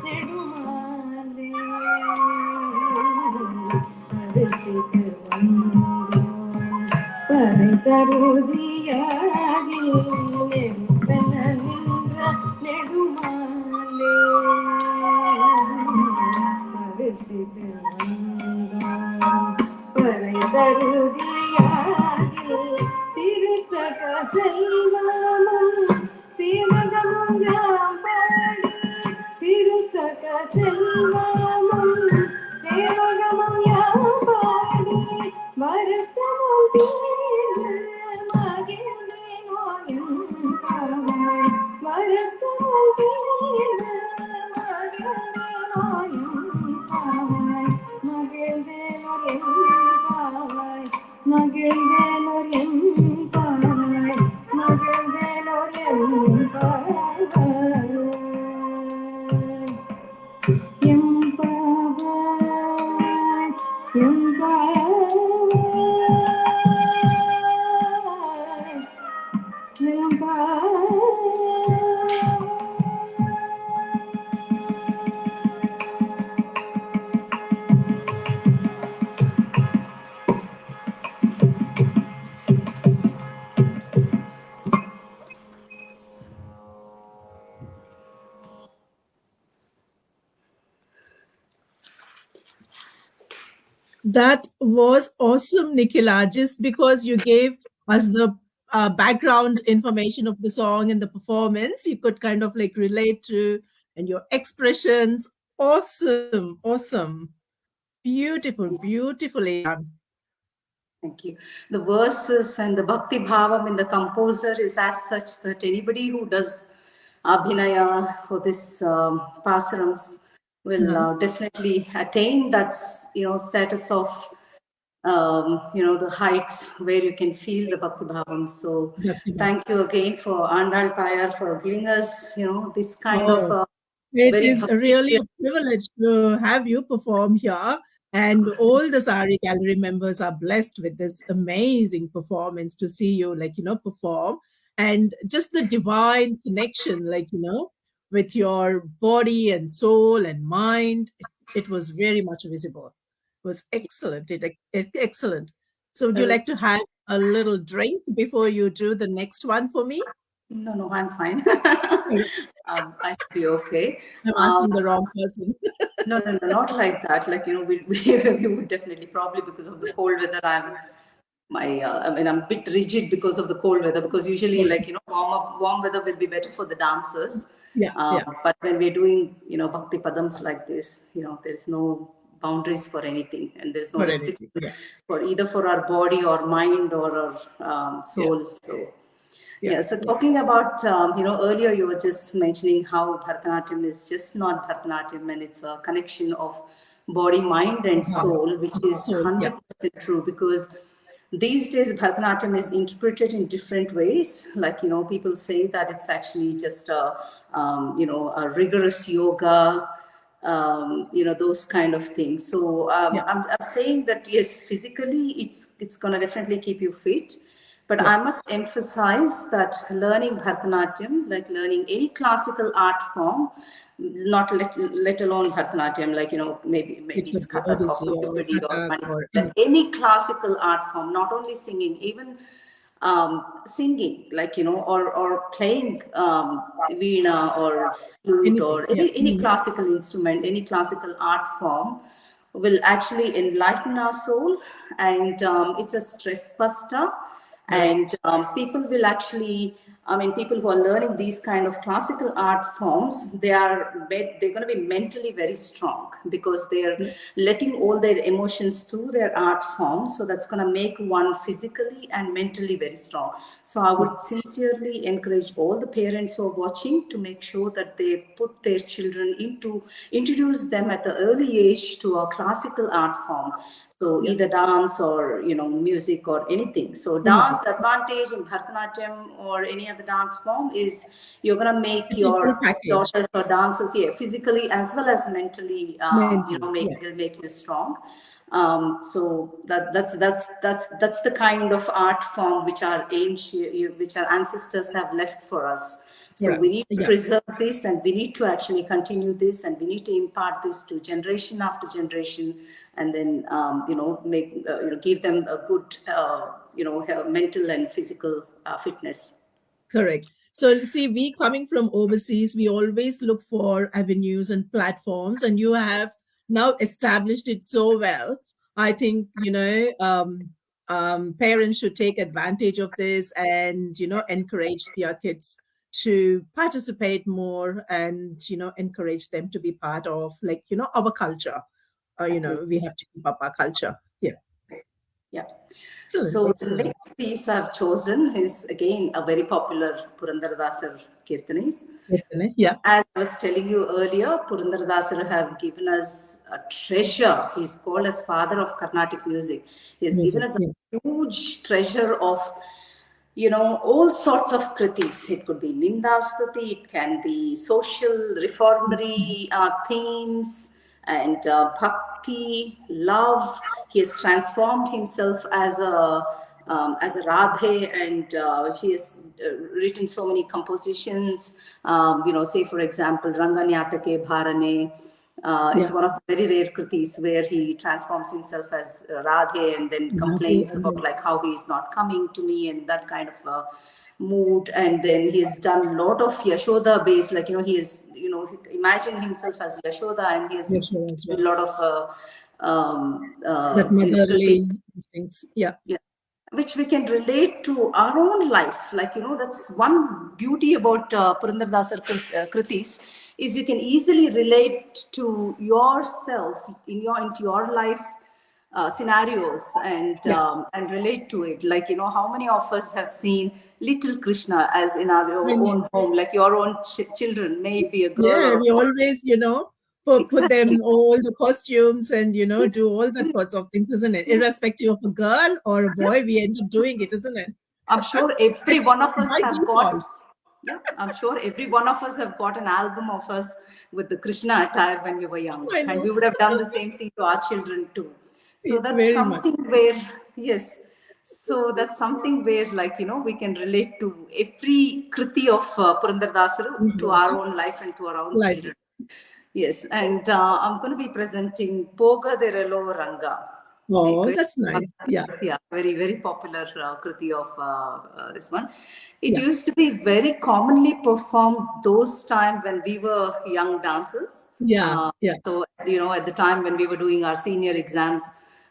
நெடுமாலே அறுத்திட்டு பறை தருதியாகி நின்ற நெடுமாலே அறுத்திட்டு பறை தருதியாகி திருத்தக செல்வமும் சீவகமும் யாம் பாடி திருத்தக செல்வமும் சேவகமும் யாம் பாடி வருத்தமும் தீர்ந்து மகிழ்ந்தேனோ என்பாய் வருத்தமும் தீர்ந்து மகிழ்ந்தேனோ என்பாய் மகிழ்ந்தேனோ என்பாய் மகிழ்ந்தேனோ என்பாய் மகிழ்ந்தேனோ என்பாய் That was awesome, Nikhila. Just because you gave us the background information of the song and the performance, you could kind of like relate to, and your expressions. Awesome, awesome. Beautiful, beautifully done. Thank you. The verses and the Bhakti Bhavam in the composer is as such that anybody who does Abhinaya for this pasarams will definitely attain that, status of, the heights where you can feel the Bhakti Bhavam. So thank you again for Andal Tayar for giving us, this kind of it very is really a privilege to have you perform here. And all the Sari Gallery members are blessed with this amazing performance to see you, perform. And just the divine connection, with your body and soul and mind, it was very much visible. It was excellent. Excellent. So would you like to have a little drink before you do the next one for me? No, I'm fine. I should be okay. I'm asking the wrong person. No, not like that. We would definitely, probably because of the cold weather, I'm a bit rigid because of the cold weather, because usually warm weather will be better for the dancers. Yeah. But when we're doing, Bhakti Padams like this, there's no boundaries for anything, and there's no restriction for either for our body or mind or our soul. So talking about, earlier you were just mentioning how Bharatanatyam is just not Bharatanatyam, and it's a connection of body, mind and soul, which is 100% true, because these days Bharatanatyam is interpreted in different ways. People say that it's actually just a rigorous yoga, those kind of things. So I'm saying that yes, physically it's going to definitely keep you fit. But I must emphasize that learning Bharatanatyam, like learning any classical art form, not let alone Bharatanatyam, maybe it's Kathak or Kuchipudi or Manipuri, any classical art form, not only singing, even singing, or playing veena or flute or any classical instrument, any classical art form will actually enlighten our soul, and it's a stress buster. And people will actually, people who are learning these kind of classical art forms, they're going to be mentally very strong, because they're letting all their emotions through their art form. So that's going to make one physically and mentally very strong. So I would sincerely encourage all the parents who are watching to make sure that they put their children introduce them at the early age to a classical art form, So either dance or, music or anything. So dance, the advantage in Bharatanatyam or any other dance form is you're going to make It's a full your package. daughters or dancers, physically as well as mentally, it'll make you strong. So that's the kind of art form which our which our ancestors have left for us. So we need to preserve this, and we need to actually continue this, and we need to impart this to generation after generation, and then make give them a good mental and physical fitness. Correct. So see, we coming from overseas, we always look for avenues and platforms, and you have now established it so well. I think, parents should take advantage of this and, encourage their kids to participate more and, encourage them to be part of, like, our culture. We have to keep up our culture. Yeah. Yeah. Excellent. So Excellent. the next piece I've chosen is again a very popular Purandaradasar Kirtanis. Yeah. As I was telling you earlier, Purandaradasar have given us a treasure. He's called as father of Carnatic music. He's given us a huge treasure of all sorts of kritis. It could be Nindastuti, it can be social, reformatory themes, and bhakti, love. He has transformed himself as a Radhe, and he has written so many compositions. Say for example, Ranganyatake Bharane. It's one of the very rare kritis where he transforms himself as Radhe and then complains about like how he is not coming to me and that kind of mood. And then he's done a lot of Yashoda based, like he is imagine himself as Yashoda, and he has a lot of that motherly instincts. Yeah. Which we can relate to our own life. Like, that's one beauty about Purandaradasar Kritis, is you can easily relate to yourself into your life scenarios and relate to it. Like, how many of us have seen little Krishna as in our own home, like your own children, may it be a girl or we always, put them all the costumes and, do all that sorts of things, isn't it? Irrespective of a girl or a boy, we end up doing it, isn't it? I'm sure every one of us have got. Yeah, I'm sure every one of us have got an album of us with the Krishna attire when we were young, and we would have done the same thing to our children too. So that's something where, yes. So that's something where, like, we can relate to every kriti of Purandaradasar to our own life and to our own children. Yes, and I'm going to be presenting Poga Derelo Ranga. Oh, that's nice. Yeah. Yeah, very, very popular kriti of this one. It used to be very commonly performed those times when we were young dancers. So, at the time when we were doing our senior exams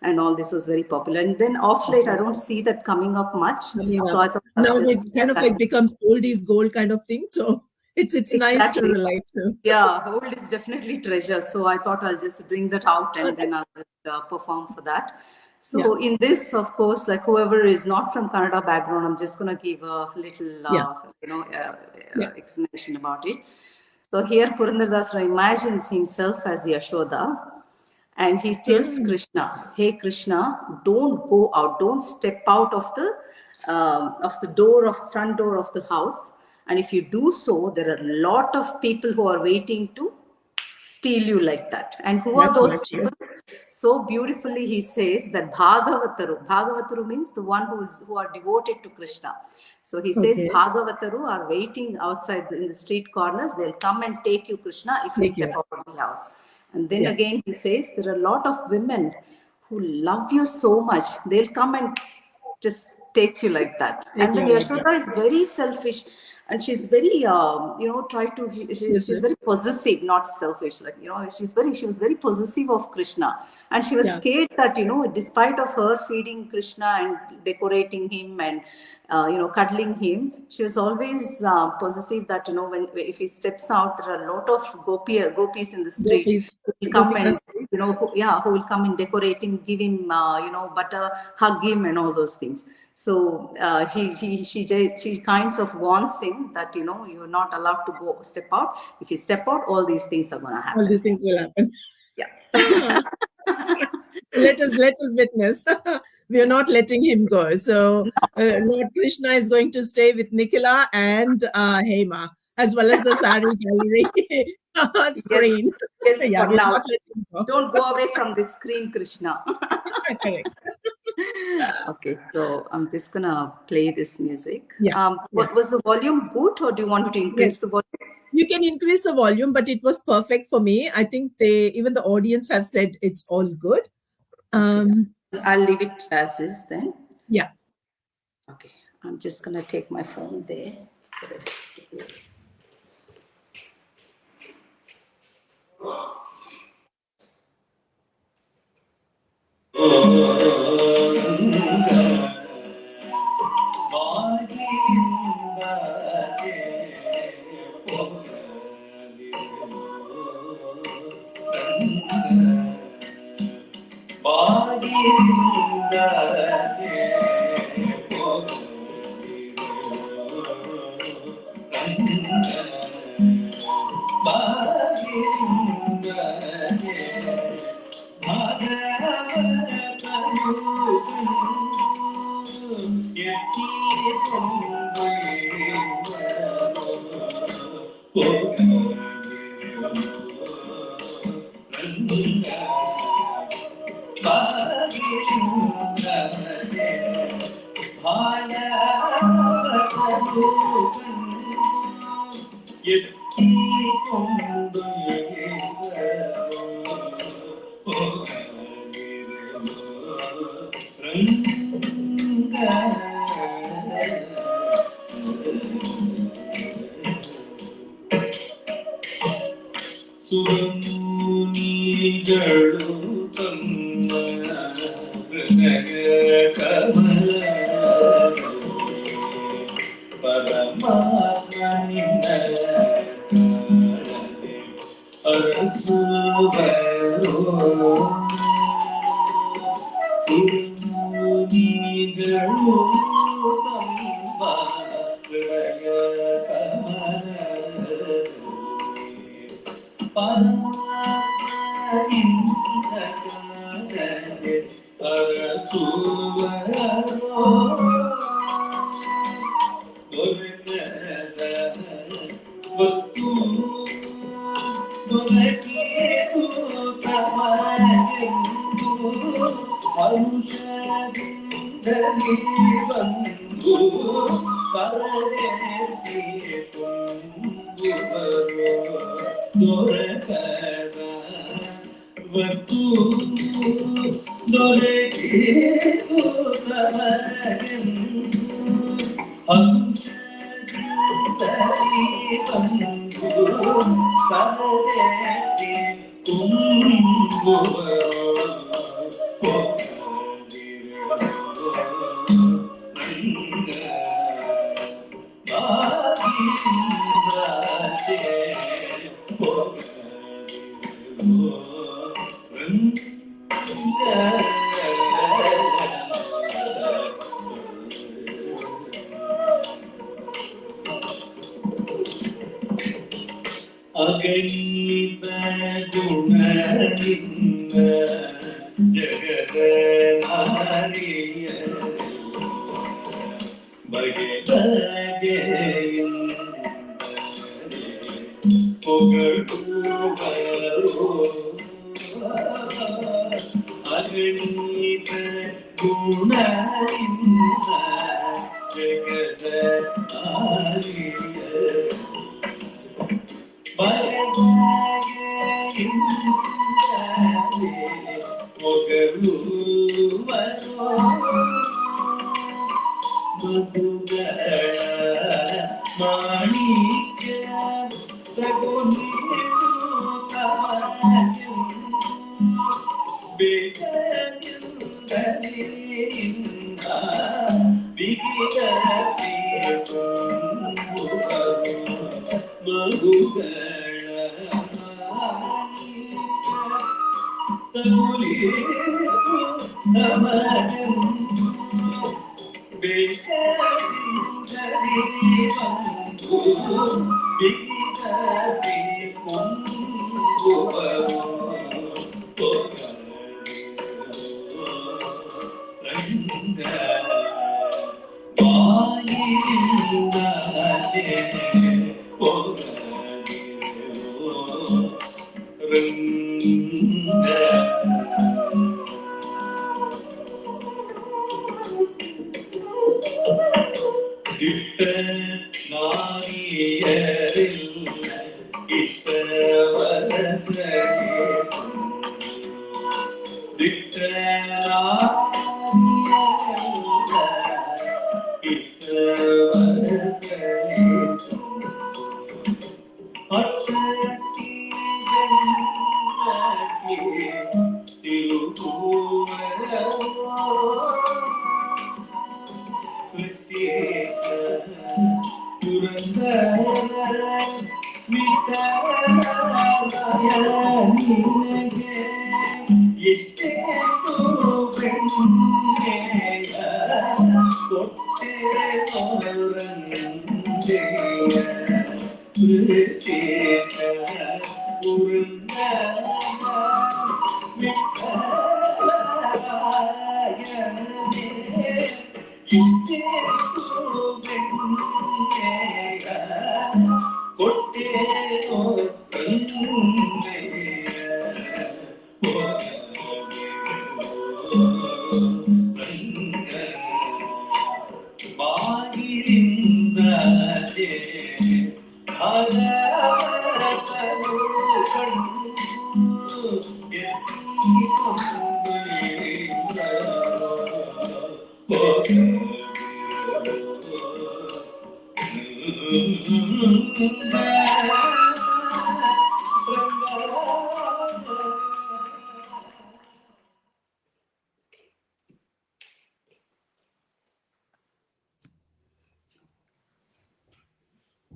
and all, this was very popular. And then off late, I don't see that coming up much. So I thought now it kind of like becomes old is gold kind of thing. So it's nice to relate to. Yeah, old is definitely treasure. So I thought I'll just bring that out and then I'll just perform for that. So in this, of course, like whoever is not from Kannada background, I'm just going to give a little, explanation about it. So here Purandaradasara imagines himself as Yashoda, and he tells Krishna, "Hey Krishna, don't go out, don't step out of the front door of the house. And if you do so, there are a lot of people who are waiting to steal you like that." And who are those people? So beautifully he says that Bhagavataru means the one who are devoted to Krishna. So he says Bhagavataru are waiting outside in the street corners. They'll come and take you, Krishna, if you step out of the house. And then again he says there are a lot of women who love you so much. They'll come and just take you like that. And then Yashoda is very selfish, and she's very she's very possessive, not selfish, like she was very possessive of Krishna, and she was scared that despite of her feeding Krishna and decorating him and cuddling him, she was always possessive that if he steps out, there are a lot of gopis in the street who will come and who will come in decorating, give him butter, hug him and all those things. So she kinds of warns him that you're not allowed to step out. If you step out, all these things are going to happen. All these things will happen. Yeah. let us witness. We are not letting him go. So Lord Krishna is going to stay with Nikhila and Hema, as well as the sari gallery Yes, screen. yes, Yeah, for we're now. not letting him go. Don't go away from the screen, Krishna. Correct. Okay, so I'm just gonna play this music. Yeah. What was the volume good, or do you want me to Yes. increase the volume? You can increase the volume, but it was perfect for me. I think even the audience have said it's all good. I'll leave it as is then. Yeah. Okay, I'm just gonna take my phone there.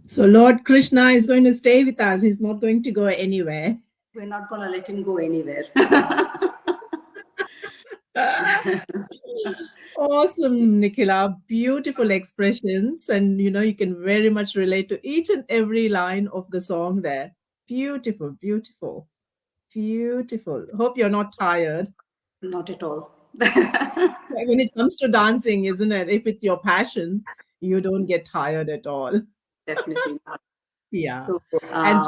So Lord Krishna is going to stay with us. He's not going to go anywhere. We're not going to let him go anywhere. Awesome, Nikhila. Beautiful expressions. And, you can very much relate to each and every line of the song there. Beautiful, beautiful, beautiful. Hope you're not tired. Not at all. When it comes to dancing, isn't it? If it's your passion, you don't get tired at all. Definitely not. Yeah. So, And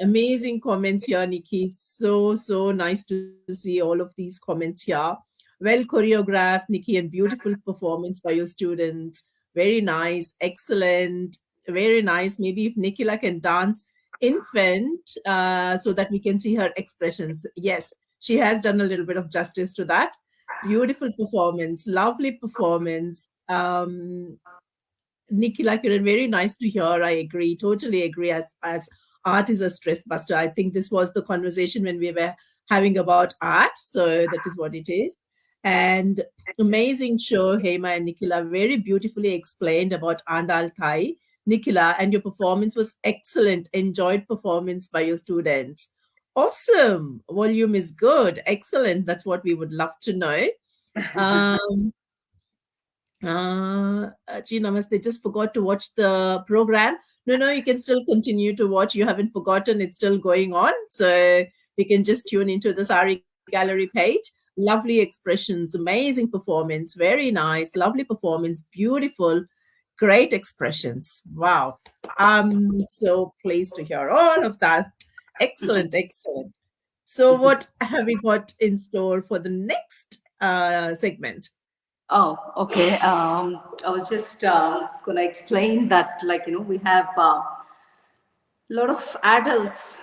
amazing comments here, Nikki. So nice to see all of these comments here. Well choreographed, Nikki, and beautiful performance by your students. Very nice, excellent, very nice. Maybe if Nikhila can dance infant so that we can see her expressions. Yes, she has done a little bit of justice to that. Beautiful performance, lovely performance. Nikhila Kiran, very nice to hear. I agree, totally agree. As art is a stress buster. I think this was the conversation when we were having about art. So that is what it is. And amazing show, Hema and Nikhila, very beautifully explained about Andal Thai. Nikhila, and your performance was excellent. Enjoyed performance by your students. Awesome. Volume is good. Excellent. That's what we would love to know. Gee, namaste. Just forgot to watch the program. No, you can still continue to watch. You haven't forgotten. It's still going on. So you can just tune into the Sari Gallery page. Lovely expressions, amazing performance, very nice, lovely performance, beautiful, great expressions. Wow. I'm so pleased to hear all of that. Excellent, excellent. So what have we got in store for the next segment? Oh, okay. I was just going to explain that, we have a lot of adults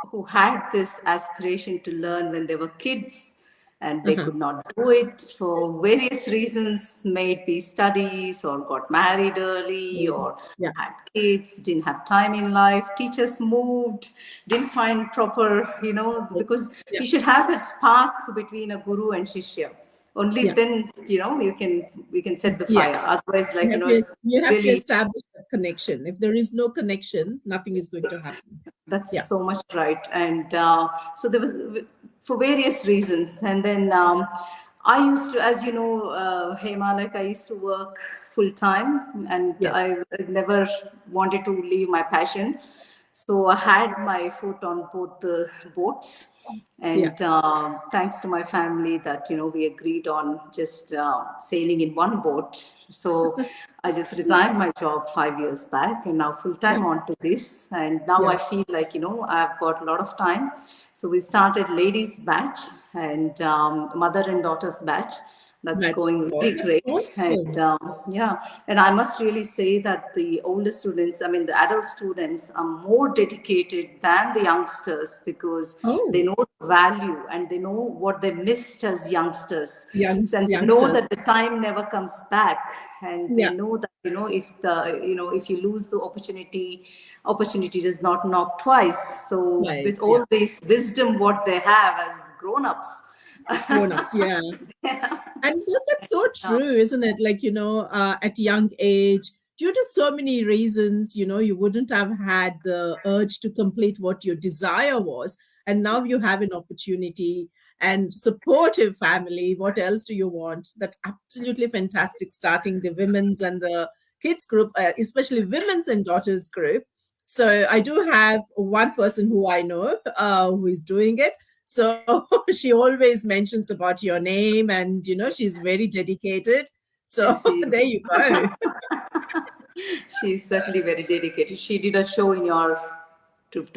who had this aspiration to learn when they were kids, and they could not do it for various reasons, may it be studies or got married early or had kids, didn't have time in life, teachers moved, didn't find proper, because you should have that spark between a guru and shishya. Only then, we can set the fire. Otherwise, you have to establish a connection. If there is no connection, nothing is going to happen. That's so much right. And so there was, for various reasons. And then I used to, as you know, Hema, I used to work full time, and I never wanted to leave my passion. So I had my foot on both the boats, Yeah. and thanks to my family that we agreed on just sailing in one boat. So I just resigned my job 5 years back, and now full Yeah. time on to this. And now I Yeah. feel like I've got a lot of time. So we started ladies batch and mother and daughters batch. That's That's going oh, very that's great. And awesome. yeah, and I must really say that the older students, I mean, the adult students are more dedicated than the youngsters because they Oh, know the value and they know what they missed as youngsters. And they know youngsters. that the time never comes back. And they Yeah. know that, if you lose the opportunity does not knock twice. So with Nice. Yeah. all this wisdom, what they have as grown-ups, Grown-ups. Yeah. And that's so yeah, true, isn't it? Like, at young age, due to so many reasons, you wouldn't have had the urge to complete what your desire was. And now you have an opportunity and supportive family. What else do you want? That's absolutely fantastic, starting the women's and the kids group, especially women's and daughters group. So I do have one person who I know who is doing it. So she always mentions about your name, and she's very dedicated. So she's there you go. she's certainly very dedicated. She did a show in your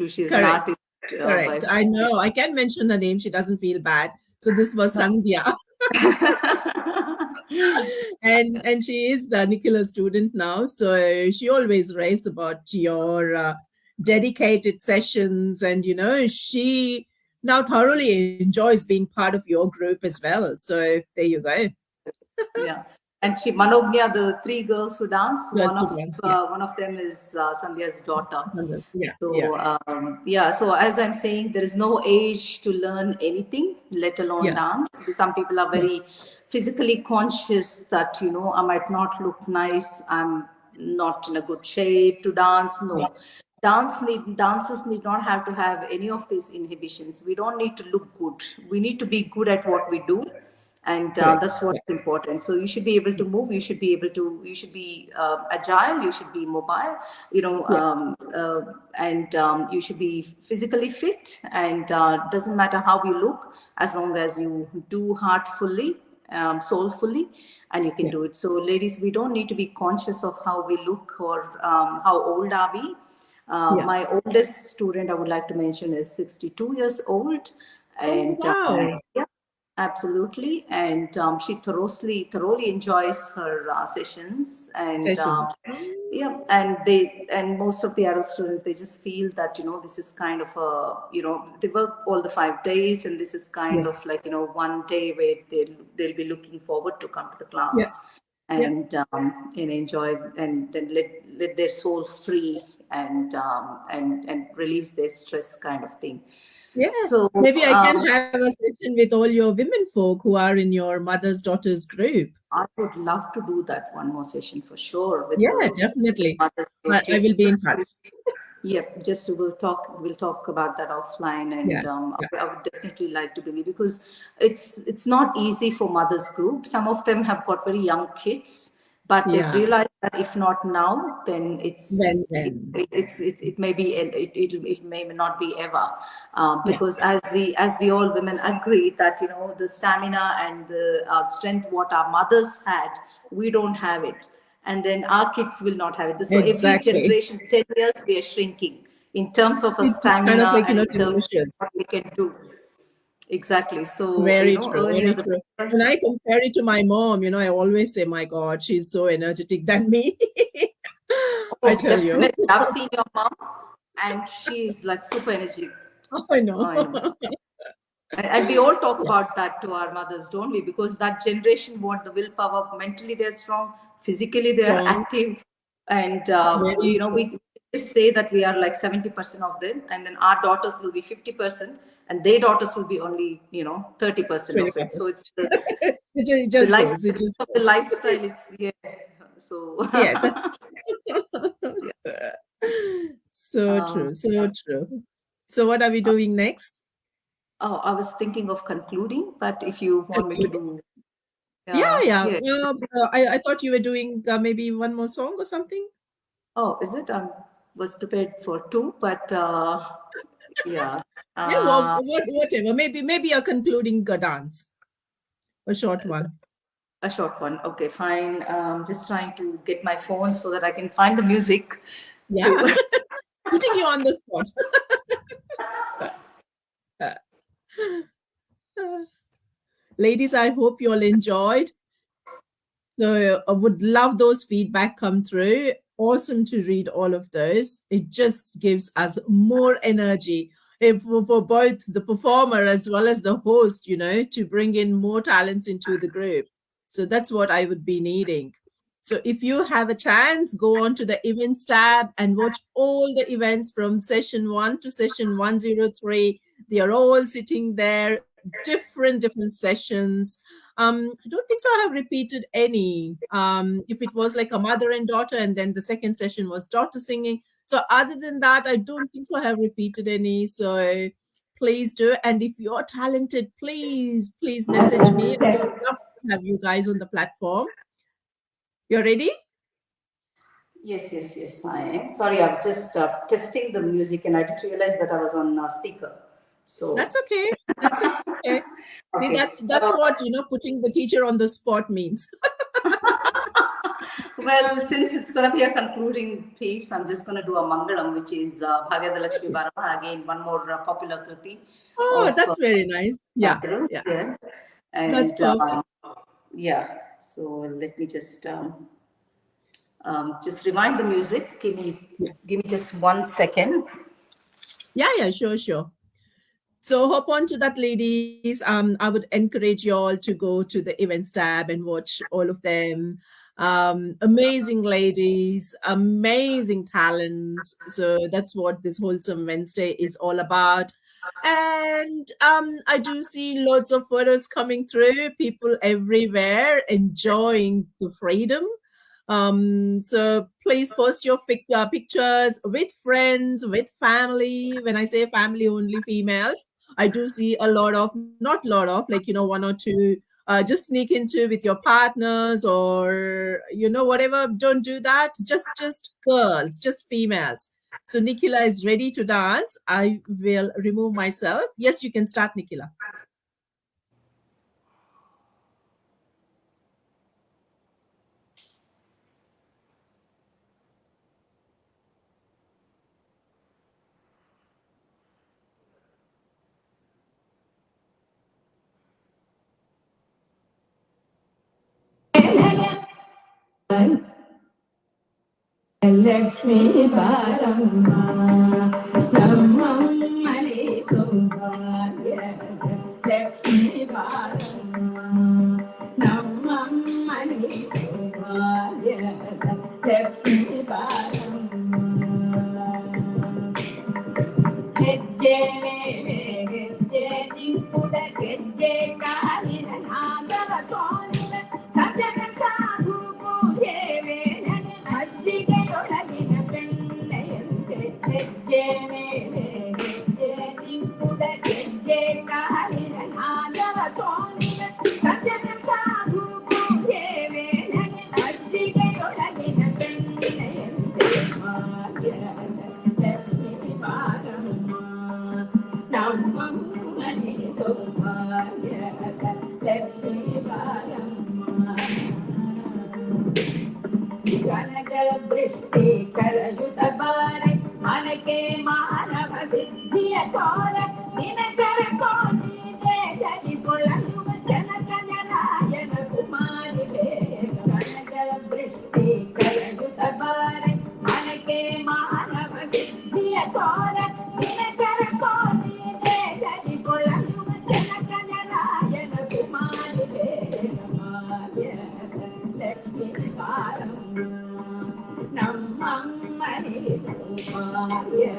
she's an Correct. artist by Correct. I know. I can mention her name. She doesn't feel bad. So this was Sandhya. And she is the Nikhila student now. So she always raves about your dedicated sessions. And, she now thoroughly enjoys being part of your group as well. So there you go. yeah. And she Manognya, the three girls who dance, That's the one. Yeah. one of them is Sandhya's daughter. Yeah. Yeah. So yeah, so as I'm saying, there is no age to learn anything, let alone Yeah. dance. Some people are Yeah. very physically conscious that I might not look nice, I'm not in a good shape to dance. Yeah. No, dancers need not have to have any of these inhibitions. We don't need to look good. We need to be good at what we do, and Correct. that's what's Yeah. important. So you should be able to move, you should be agile, you should be mobile, Yeah. and you should be physically fit, and doesn't matter how you look, as long as you do heartfully, soulfully, and you can Yeah. do it. So ladies, we don't need to be conscious of how we look or how old are we. Yeah. My oldest student I would like to mention is 62 years old, Oh, and wow. yeah, absolutely. And she thoroughly enjoys her sessions, and Sessions. yeah, and most of the adult students, they just feel that this is kind of they work all the 5 days, and this is kind Yeah. of like one day where they'll be looking forward to come to the class Yeah. Yeah. and enjoy, and then let their soul free, and release their stress, kind of thing. Yeah. So Maybe I can have a session with all your women folk who are in your mother's daughters group. I would love to do that one more session for sure with Yeah, the definitely. mothers group. I will be in touch. Yep, just we'll talk about that offline, Yeah. and Yeah. I would definitely like to bring it because it's not easy for mothers group. Some of them have got very young kids, but they've Yeah. realized that if not now, then When? it may be it may not be ever, Yeah. because as we all women agree that the stamina and the strength what our mothers had, we don't have it, and then our kids will not have it. So every Exactly. generation, 10 years, we are shrinking in terms of our It's kind of stamina like, and in terms of diminishes. what we can do. Exactly. So, Very true. earlier Very the true. better. When I compare it to my mom, I always say, my God, she's so energetic than me. I Oh, tell you. definitely. I've seen your mom, and she's like super energetic. I know. I know. And we all talk Yeah. about that to our mothers, don't we? Because that generation want the willpower. Mentally, they're strong. Physically, they're Strong. active. And Very true. we just say that we are like 70% of them, and then our daughters will be 50%, and their daughters will be only 30% of it. So 25%. it's It the just goes. It lifestyle just of the goes. lifestyle. It's yeah. So Yeah, that's yeah. so Um, true. So true. So what are we doing next? oh, I was thinking of concluding, but if you want me to Concluding? do, Yeah, yeah. yeah. I thought you were doing maybe one more song or something. Oh, is it? was prepared for two, but yeah. Yeah, well, whatever. Maybe a concluding dance, a short one. A short one. Okay, fine. Just trying to get my phone so that I can find the music. Yeah, To putting you on the spot. Ladies, I hope you all enjoyed. So I would love those feedback come through. Awesome to read all of those. It just gives us more energy for both the performer as well as the host, to bring in more talents into the group. So that's what I would be needing. So if you have a chance, go on to the events tab and watch all the events from session 1 to session 103. They are all sitting there, different sessions. I don't think so I have repeated any. If it was like a mother and daughter, and then the second session was daughter singing. So other than that, I don't think so I have repeated any. So please do. And if you're talented, please message me. I would love to have you guys on the platform. You're ready? yes, I am. Sorry, I was just testing the music and I didn't realize that I was on speaker. So That's okay. That's okay. See, okay. that's what putting the teacher on the spot means. Well, since it's going to be a concluding piece, I'm just going to do a Mangalam, which is Bhagavad Bharata, again, one more popular kriti. Oh, Of that's very nice. Yeah. Yeah. And That's perfect. yeah, so let me just rewind the music. Give me just 1 second. Yeah, sure. So hop on to that, ladies. I would encourage you all to go to the events tab and watch all of them. Amazing ladies, amazing talents. So that's what this Wholesome Wednesday is all about. And I do see lots of photos coming through, people everywhere enjoying the freedom. So please post your pictures with friends, with family. When I say family, only females. I do see not a lot of, like, one or two, just sneak into with your partners or, whatever. Don't do that. Just girls, just females. So Nikhila is ready to dance. I will remove myself. Yes, you can start, Nikhila. Lakshmi Baramma Nammani Subhaya Lakshmi Baramma Nammani Subhaya Lakshmi Baramma Gejje Nikkuda Gejje Kalina Nagava Konina Sajjana Sadhu Pujeve Ajjigayolagina Pennayante Gejje Nikkuda Gejje Kalina Nagava Konina Sajjana Sadhu Pujeve Ajjigayolagina Pennayante Lakshmi Baramma Nammani Subhaya Lakshmi Baramma Kanaka Drishti Karayuta Bare Manake Manava Siddhiya Tora Dinakara Koni Jayadi Pulayuva Janaka Janayana Kumari Kanaka Drishti Karayuta Bare Manake Manava Siddhiya Tora Dinakara Koni Jayadi Pulayuva Janaka Janayana Kumari Lakshmi Baramma Nammani Subhaya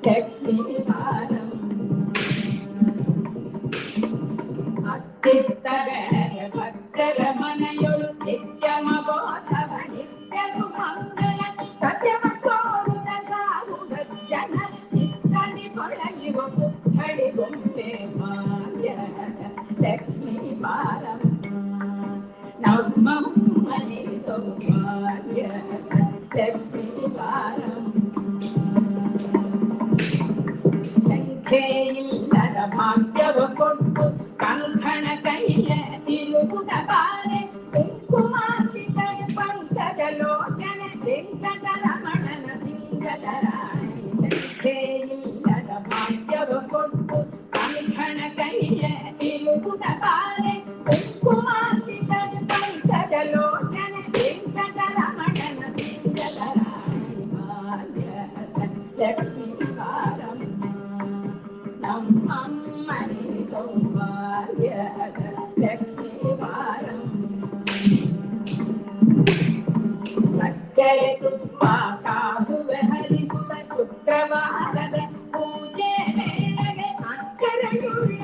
Lakshmi Baramma Attitagara Bhattara Manayolu Nityamabodhava Nitya Sumangala Satyamatoruna Sadhu Sajjana Nittani Polayiva Puthadi Gumme Maya Lakshmi Baramma Nammani Subhaya Lakshmi Baramma ಶ್ರದ್ಧೆಯಿಲ್ಲದ ಭಾಗ್ಯವ ಕೊಟ್ಟು ಕಂಕಣ ಕೈಯ ತಿರುಗುಡ ಬಾರೆ ಕುಂಕುಮಾರ್ಪಿತರೆ ಪಂಕಜ ಲೋಚನೆ ವೆಂಕಟರಮಣನ ಸಿಂಗದರಾಣಿ ಶ್ರದ್ಧೆಯಿಲ್ಲದ ಭಾಗ್ಯವ ಕೊಟ್ಟು ಕಂಕಣ ಕೈಯ ತಿರುಗುಡ ಬಾರೆ ಕುಂಕುಮಾರ್ಪಿತರೆ ಪಂಕಜ ಲೋಚನೆ ವೆಂಕಟರಮಣನ ಸಿಂಗದರಾಣಿ ಲಕ್ಷ್ಮೀ ನಮ್ಮಮ್ಮನಿ ಸೌಭಾಗ್ಯದ ಲಕ್ಷ್ಮೀ ಸಕ್ಕರೆ ತುಪ್ಪ ಕಾಬುವೆ ಹರಿಸುವ ಶುಕ್ರವಾರದ ಪೂಜೆ ವೇಳೆಗೆ ಅಕ್ಕರೆಯುಳ್ಳ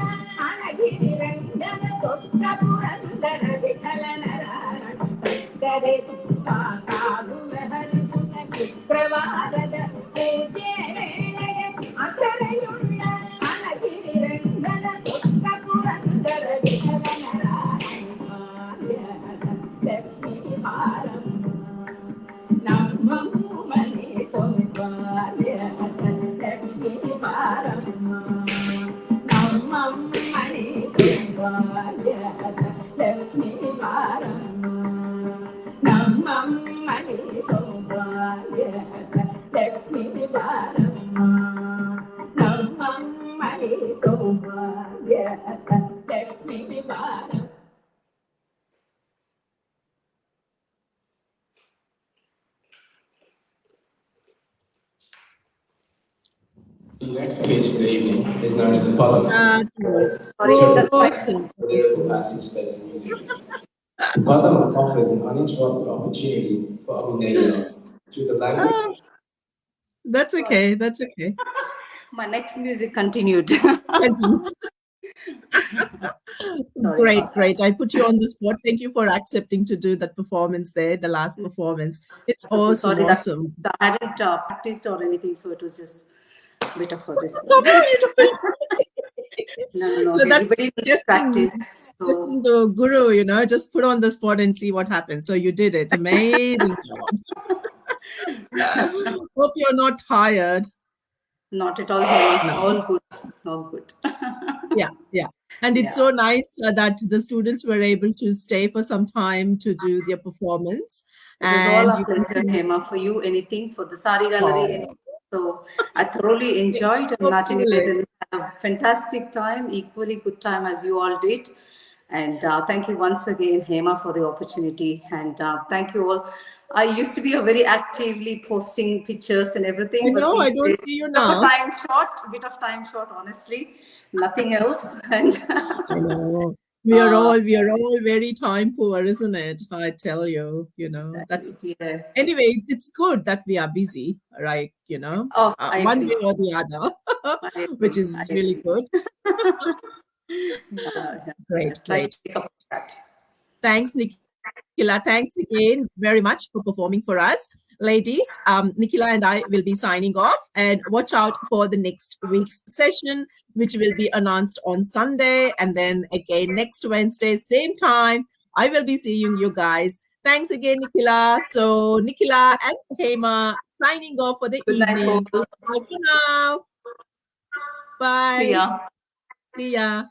ಅಣಗಿರಿ ರಂಗನ ಸೊಕ್ಕ ಪುರಂದರ ವಿಠಲನರ ಸಕ್ಕರೆ ತುಪ್ಪ ಕಾಬುವೆ ಹರಿಸುವ ಶುಕ್ರವಾರದ ಪೂಜೆ ವೇಳೆಗೆ ಅಕ್ಕರೆಯುಳ್ಳ ಅಣಗಿರಿ ರಂಗನ ಸೊಕ್ಕ Purandara ವಿಠಲನರ Lakshmi ಭಾರಂ ನಮ್ಮಮ್ಮನಿ ಸೌಭಾಗ್ಯದ Lakshmi Baramma ನಮ್ಮಮ್ಮನಿ ಸೌಭಾಗ್ಯದ Lakshmi Baramma ನಮ್ಮಮ್ಮನಿ ಸೌಭಾಗ್ಯದ Lakshmi Baramma ನಮ್ಮಮ್ಮನಿ ಸೌಭಾಗ್ಯದ Lakshmi Baramma. The next piece for the evening is known as a Bhava. Sorry, that's my Awesome. Passage sets the music. The Bhava offers an uninterrupted opportunity for Abhinaya through the language. That's okay. That's okay. My next music continued. Great, great. I put you on the spot. Thank you for accepting to do that performance there, the last performance. It's awesome, Sorry, awesome. I hadn't practiced or anything, so it was just a bit of this. No. So that's Everybody needs practice. So Listen to Guru, just put on the spot and see what happens. So you did it. Amazing job. Hope you're not tired. not at all. No. All good. Yeah. And it's so nice that the students were able to stay for some time to do their performance. It was all a pleasure, Hema, for you. Anything for the Sari Gallery. So I thoroughly enjoyed and Natyanivedan had a fantastic time, equally good time as you all did. And thank you once again, Hema, for the opportunity. And thank you all. I used to be very actively posting pictures and everything. I know, I don't see you now. A bit of time short, honestly. Nothing else. And I know. We are all very time poor, isn't it? I tell you, that's anyway, it's good that we are busy, right? One way or the other, which is really good. Great. Thanks, Nikhila. Thanks again very much for performing for us. Ladies, Nikhila and I will be signing off, and watch out for the next week's session, which will be announced on Sunday, and then again next Wednesday, same time. I will be seeing you guys. Thanks again, Nikhila. So Nikhila and Hema signing off for the evening. Bye for now. Bye. See ya.